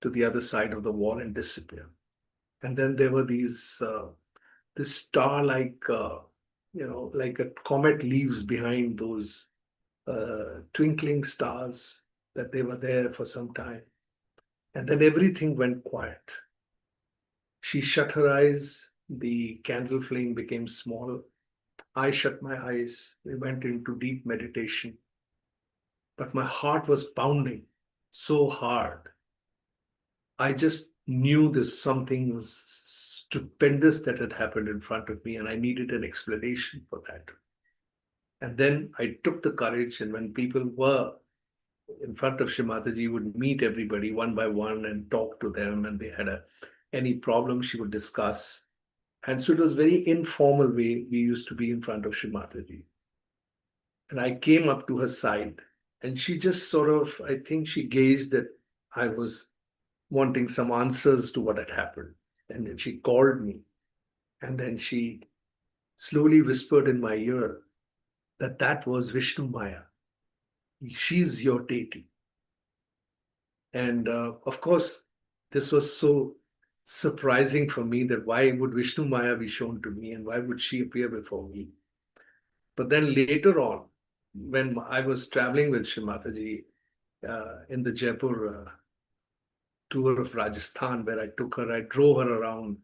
to the other side of the wall and disappear. And then there were this star-like, like a comet leaves behind those twinkling stars, that they were there for some time. And then everything went quiet. She shut her eyes, the candle flame became small. I shut my eyes, we went into deep meditation. But my heart was pounding so hard. I just knew this something was stupendous that had happened in front of me, and I needed an explanation for that. And then I took the courage, and when people were in front of Shri Mataji, would meet everybody one by one and talk to them, and they had any problem she would discuss. And so it was very informal way we used to be in front of Shri Mataji. And I came up to her side, and she just sort of, I think she gauged that I was wanting some answers to what had happened. And then she called me, and then she slowly whispered in my ear that that was Vishnu Maya. She's your deity. And of course, this was so surprising for me, that why would Vishnu Maya be shown to me, and why would she appear before me? But then later on, when I was traveling with Shri Mataji in the Jaipur tour of Rajasthan, where I took her, I drove her around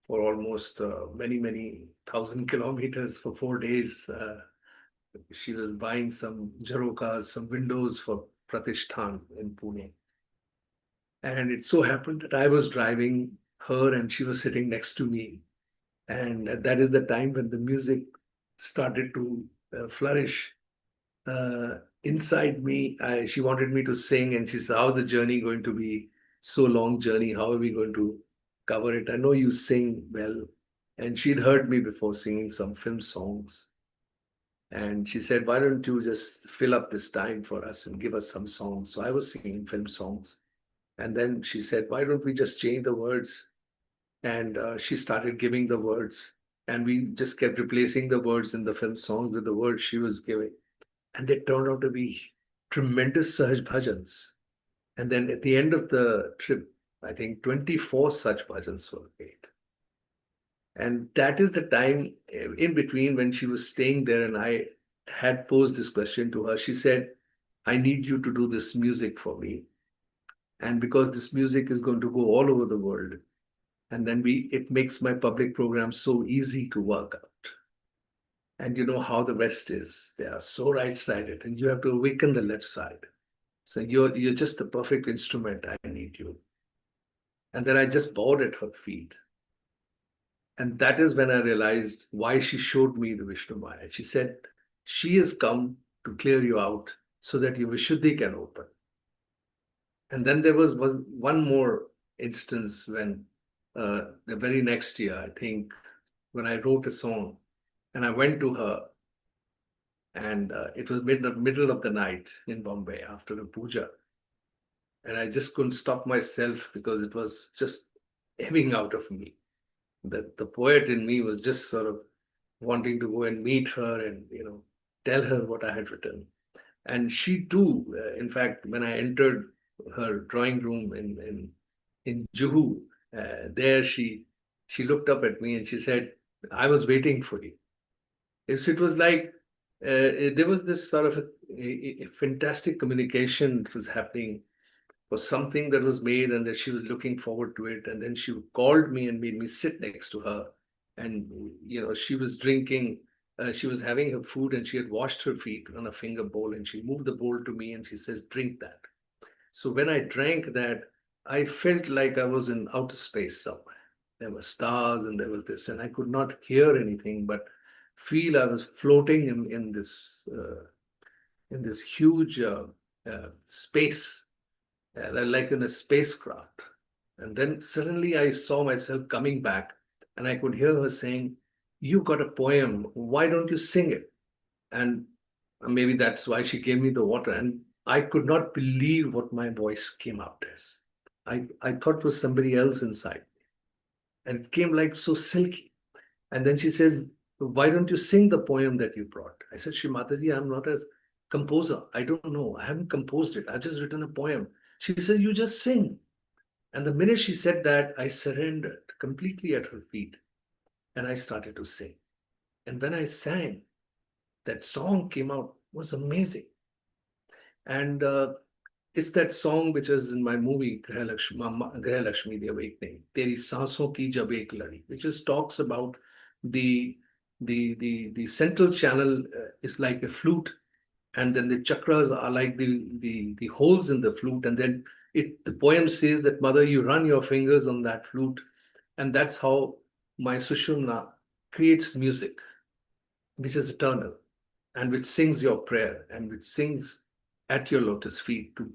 for almost many thousand kilometers for 4 days. She was buying some jarokas, some windows for Pratishthan in Pune. And it so happened that I was driving her and she was sitting next to me. And that is the time when the music started to flourish. Inside me, she wanted me to sing, and she said, how the journey going to be? So long journey, how are we going to cover it? I know you sing well. And she'd heard me before singing some film songs. And she said, why don't you just fill up this time for us and give us some songs? So I was singing film songs. And then she said, why don't we just change the words? And she started giving the words. And we just kept replacing the words in the film songs with the words she was giving. And they turned out to be tremendous Sahaj bhajans. And then at the end of the trip, I think 24 such bhajans were made. And that is the time in between when she was staying there, and I had posed this question to her. She said, I need you to do this music for me. And because this music is going to go all over the world, and then it makes my public program so easy to work out. And you know how the West is. They are so right-sided, and you have to awaken the left side. So you're just the perfect instrument. I need you. And then I just bowed at her feet. And that is when I realized why she showed me the Vishnu Maya. She said, she has come to clear you out so that your Vishuddhi can open. And then there was one more instance when the very next year, I think, when I wrote a song, and I went to her, and it was middle of the night in Bombay after a puja. And I just couldn't stop myself because it was just ebbing out of me. The poet in me was just sort of wanting to go and meet her and, tell her what I had written. And she too, in fact, when I entered her drawing room in Juhu, there she looked up at me and she said, I was waiting for you. It was like there was this sort of a fantastic communication that was happening for something that was made, and that she was looking forward to it. And then she called me and made me sit next to her. And, she was drinking, she was having her food, and she had washed her feet on a finger bowl, and she moved the bowl to me and she says, drink that. So when I drank that, I felt like I was in outer space somewhere. There were stars and there was this, and I could not hear anything, but feel I was floating in this huge space, like in a spacecraft. And then suddenly I saw myself coming back, and I could hear her saying, you got a poem, why don't you sing it? And maybe that's why she gave me the water. And I could not believe what my voice came out as. I thought it was somebody else inside me. And it came like so silky. And then she says, why don't you sing the poem that you brought? I said, Shri Mataji, I'm not a composer. I don't know. I haven't composed it. I've just written a poem. She said, you just sing. And the minute she said that, I surrendered completely at her feet. And I started to sing. And when I sang, that song came out, was amazing. And it's that song which is in my movie, Grah Lakshmi, The Awakening, Teri Saanson Ki Jab Ek Ladi, which just talks about the central channel is like a flute, and then the chakras are like the holes in the flute, and then the poem says that, Mother, you run your fingers on that flute, and that's how my Sushumna creates music, which is eternal. and which sings your prayer and which sings at your lotus feet to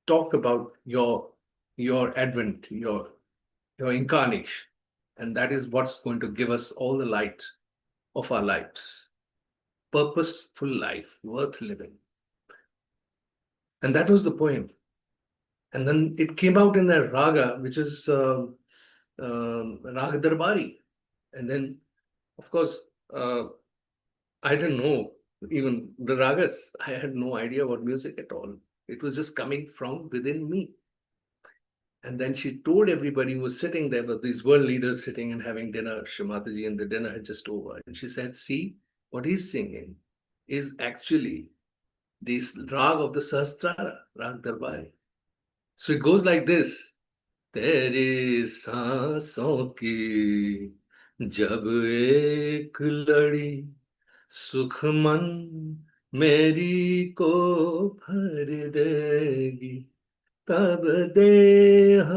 talk about your advent, your incarnation. And that is what's going to give us all the light of our lives. Purposeful life, worth living. And that was the poem. And then it came out in that raga, which is Raga Darbari. And then, of course, I didn't know even the ragas. I had no idea what music at all. It was just coming from within me. And then she told everybody who was sitting there, were these world leaders sitting and having dinner, Shri Mataji, and the dinner had just over. And she said, see, what he's singing is actually this rag of the Sahasrara, Rag Darbari. So it goes like this. तेरी सांसों की जब एक लड़ी सुख मन मेरी को भर देगी तब देह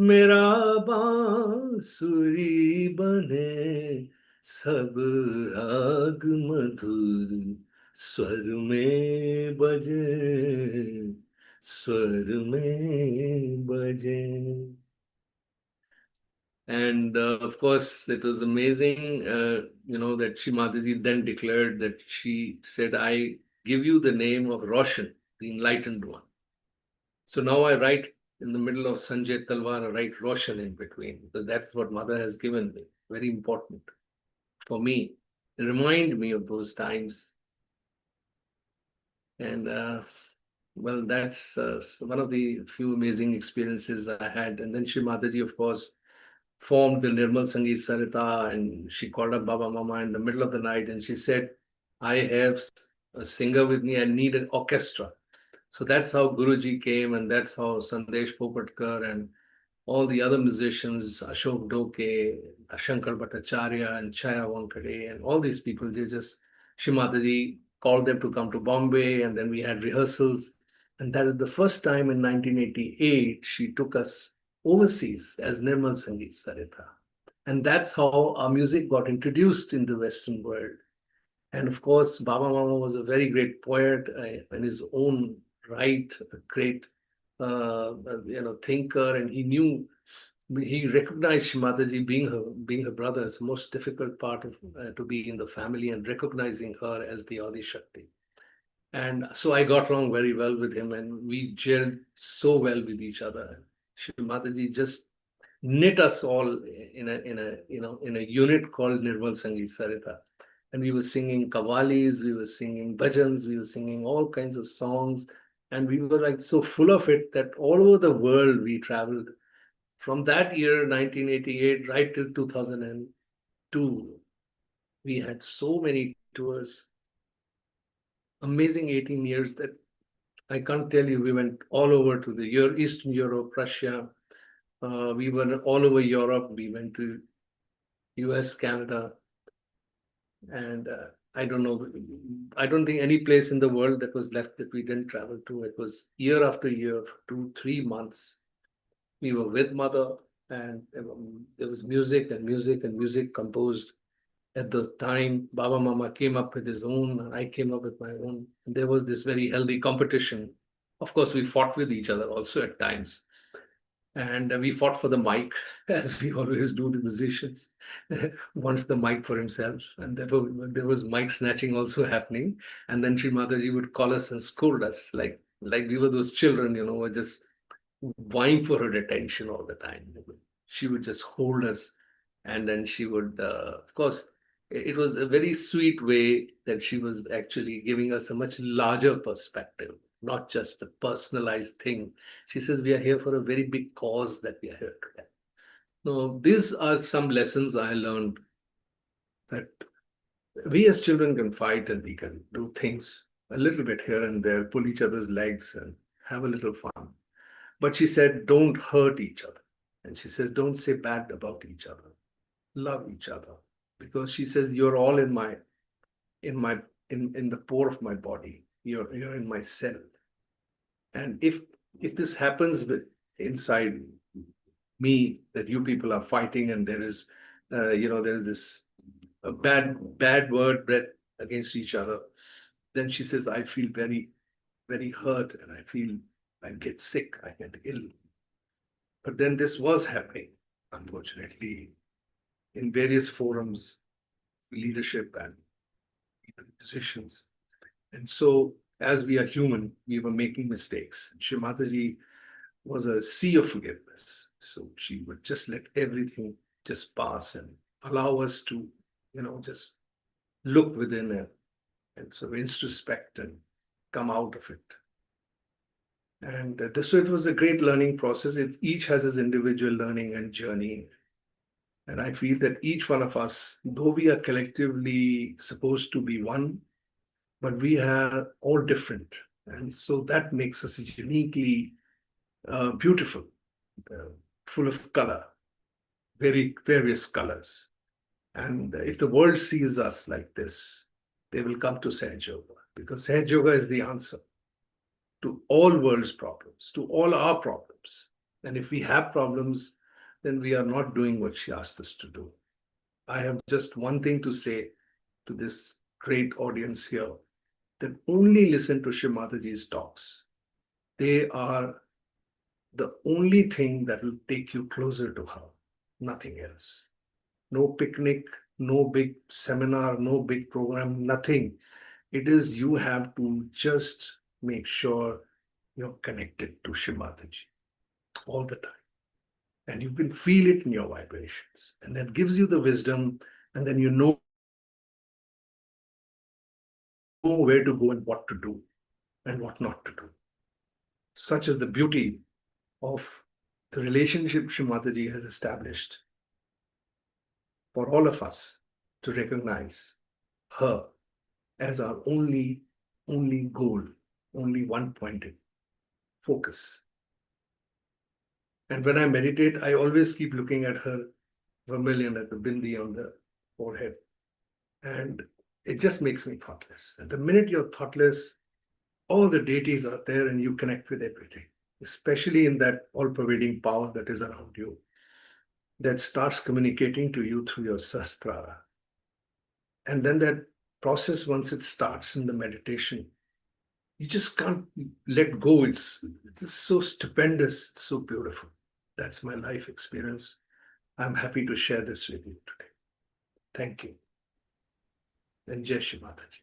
मेरा बांसुरी बने सब राग मधुर स्वर में बजे स्वर में बजे. And of course, it was amazing, that Shri Mataji then declared that she said, I give you the name of Roshan, the enlightened one. So now I write in the middle of Sanjay Talwar, I write Roshan in between, because that's what Mother has given me. Very important for me. Remind me of those times. And well, that's one of the few amazing experiences I had. And then Shri Mataji, of course, formed the Nirmal Sangeet Sarita, and she called up Baba Mama in the middle of the night and she said, I have a singer with me, I need an orchestra. So that's how Guruji came, and that's how Sandesh Popatkar and all the other musicians, Ashok Doke, Shankar Bhattacharya and Chaya Wankade, and all these people, they just, Shri Mataji called them to come to Bombay, and then we had rehearsals. And that is the first time in 1988 she took us overseas as Nirmal Sangeet Sarita. And that's how our music got introduced in the Western world. And of course, Baba Mama was a very great poet in his own right, a great thinker, and he recognized Shri Mataji being her brother as the most difficult part of to be in the family, and recognizing her as the Adi Shakti. And so I got along very well with him, and we gelled so well with each other. Shri Mataji just knit us all in a unit called Nirmal Sangeet Sarita. And we were singing kavalis, we were singing bhajans, we were singing all kinds of songs. And we were like so full of it that all over the world we traveled. From that year, 1988, right till 2002, we had so many tours. Amazing 18 years that I can't tell you. We went all over to the Eastern Europe, Russia. We were all over Europe. We went to US, Canada. And I don't know, I don't think any place in the world that was left that we didn't travel to. It was year after year, for 2-3 months. We were with Mother, and there was music and music and music composed. At the time, Baba Mama came up with his own, and I came up with my own. And there was this very healthy competition. Of course, we fought with each other also at times. And we fought for the mic, as we always do, the musicians. Wants the mic for himself. And there was mic snatching also happening. And then Shri Mataji would call us and scold us, like we were those children, were just vying for her attention all the time. She would just hold us. And then she would, of course, it was a very sweet way that she was actually giving us a much larger perspective, not just a personalized thing. She says, we are here for a very big cause that we are here today. Now, these are some lessons I learned, that we as children can fight and we can do things a little bit here and there, pull each other's legs and have a little fun. But she said, don't hurt each other. And she says, don't say bad about each other. Love each other. Because she says, you're all in the pore of my body. You're in my cell. And if this happens inside me, that you people are fighting, and there is there is this bad word, against each other. Then she says, I feel very, very hurt and I get sick, I get ill. But then this was happening, unfortunately, in various forums, leadership and even positions. And so, as we are human, we were making mistakes. Shri Mataji was a sea of forgiveness. So she would just let everything just pass and allow us to, just look within it and sort of introspect and come out of it. And so it was a great learning process. Each has its individual learning and journey. And I feel that each one of us, though we are collectively supposed to be one, but we are all different. And so that makes us uniquely beautiful, full of color, very various colors. And if the world sees us like this, they will come to Sahaja Yoga, because Sahaja Yoga is the answer to all world's problems, to all our problems. And if we have problems, then we are not doing what she asked us to do. I have just one thing to say to this great audience here, that only listen to Shri Mataji's talks. They are the only thing that will take you closer to her, nothing else. No picnic, no big seminar, no big program, nothing. It is you have to just make sure you're connected to Shri Mataji all the time. And you can feel it in your vibrations. And that gives you the wisdom, and then you know where to go and what to do and what not to do. Such is the beauty of the relationship Shri Mataji has established for all of us to recognize her as our only goal, only one-pointed focus. And when I meditate, I always keep looking at her vermilion, at the bindi on the forehead. And it just makes me thoughtless. And the minute you're thoughtless, all the deities are there and you connect with everything, especially in that all-pervading power that is around you, that starts communicating to you through your sahasrara. And then that process, once it starts in the meditation, you just can't let go. It's so stupendous, it's so beautiful. That's my life experience. I'm happy to share this with you today. Thank you. And Jai Shri Mataji.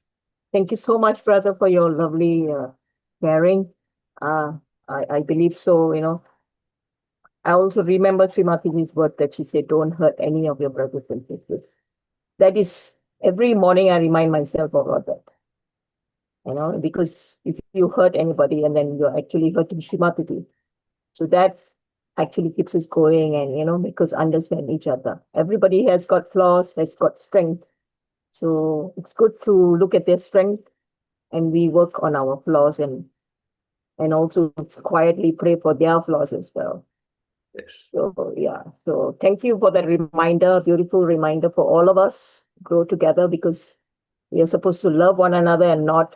Thank you so much, brother, for your lovely sharing. I believe so, I also remember Sri Mataji's word that she said, don't hurt any of your brothers and sisters. That is, every morning I remind myself about that. Because if you hurt anybody and then you're actually hurting Sri Mataji, so that actually keeps us going and, make us understand each other. Everybody has got flaws, has got strength. So it's good to look at their strength and we work on our flaws and also quietly pray for their flaws as well. Yes. So, yeah. So thank you for that reminder, beautiful reminder for all of us. Grow together because we are supposed to love one another and not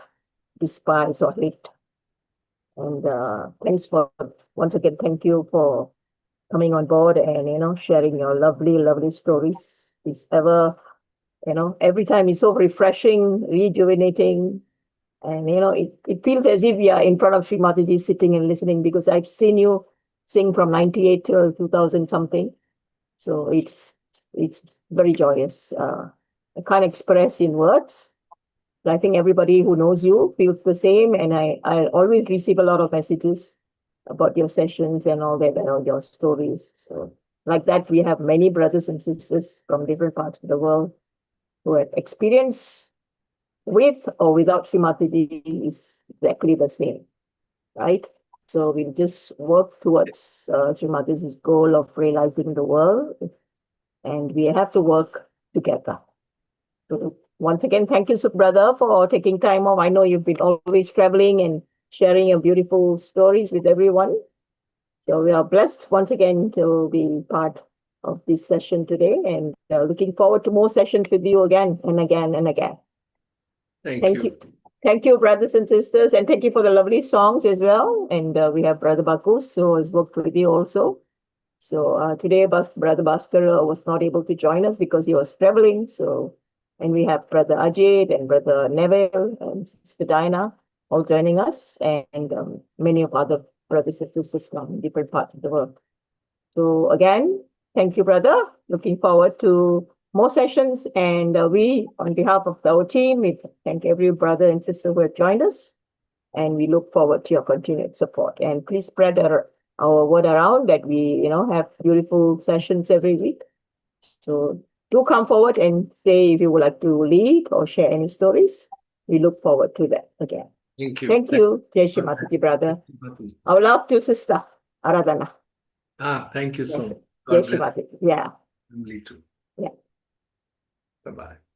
despise or hate. And thanks once again, thank you for coming on board and, sharing your lovely, lovely stories. It's every time it's so refreshing, rejuvenating. And, it feels as if we are in front of Sri Mataji sitting and listening, because I've seen you sing from 98 till 2000 something. So it's very joyous. I can't express in words. But I think everybody who knows you feels the same. And I always receive a lot of messages about your sessions and all that, your stories. So like that, we have many brothers and sisters from different parts of the world who have experience with or without Sri Mataji is exactly the same, right? So we just work towards Sri Mataji's goal of realizing the world, and we have to work together. So once again, thank you, brother, for taking time off. I know you've been always traveling and sharing your beautiful stories with everyone. So we are blessed once again to be part of this session today, and looking forward to more sessions with you again and again and again. Thank you. Thank you, brothers and sisters, and thank you for the lovely songs as well. And we have Brother Bakus, who has worked with you also. So today, Brother Bhaskar was not able to join us because he was traveling. So And we have Brother Ajit and Brother Neville and Sister Diana all joining us, and many of other brothers and sisters from different parts of the world. So again, thank you, brother. Looking forward to more sessions. And we, on behalf of our team, we thank every brother and sister who have joined us. And we look forward to your continued support. And please spread our word around that we, have beautiful sessions every week. So do come forward and say if you would like to lead or share any stories. We look forward to that again. Thank you. Thank you, Jai Shri Mataji, brother. Mataji. Our love to sister Aradhana. Thank you so much. Jai God Shri bless Mataji. Yeah. family too. Yeah. Bye-bye.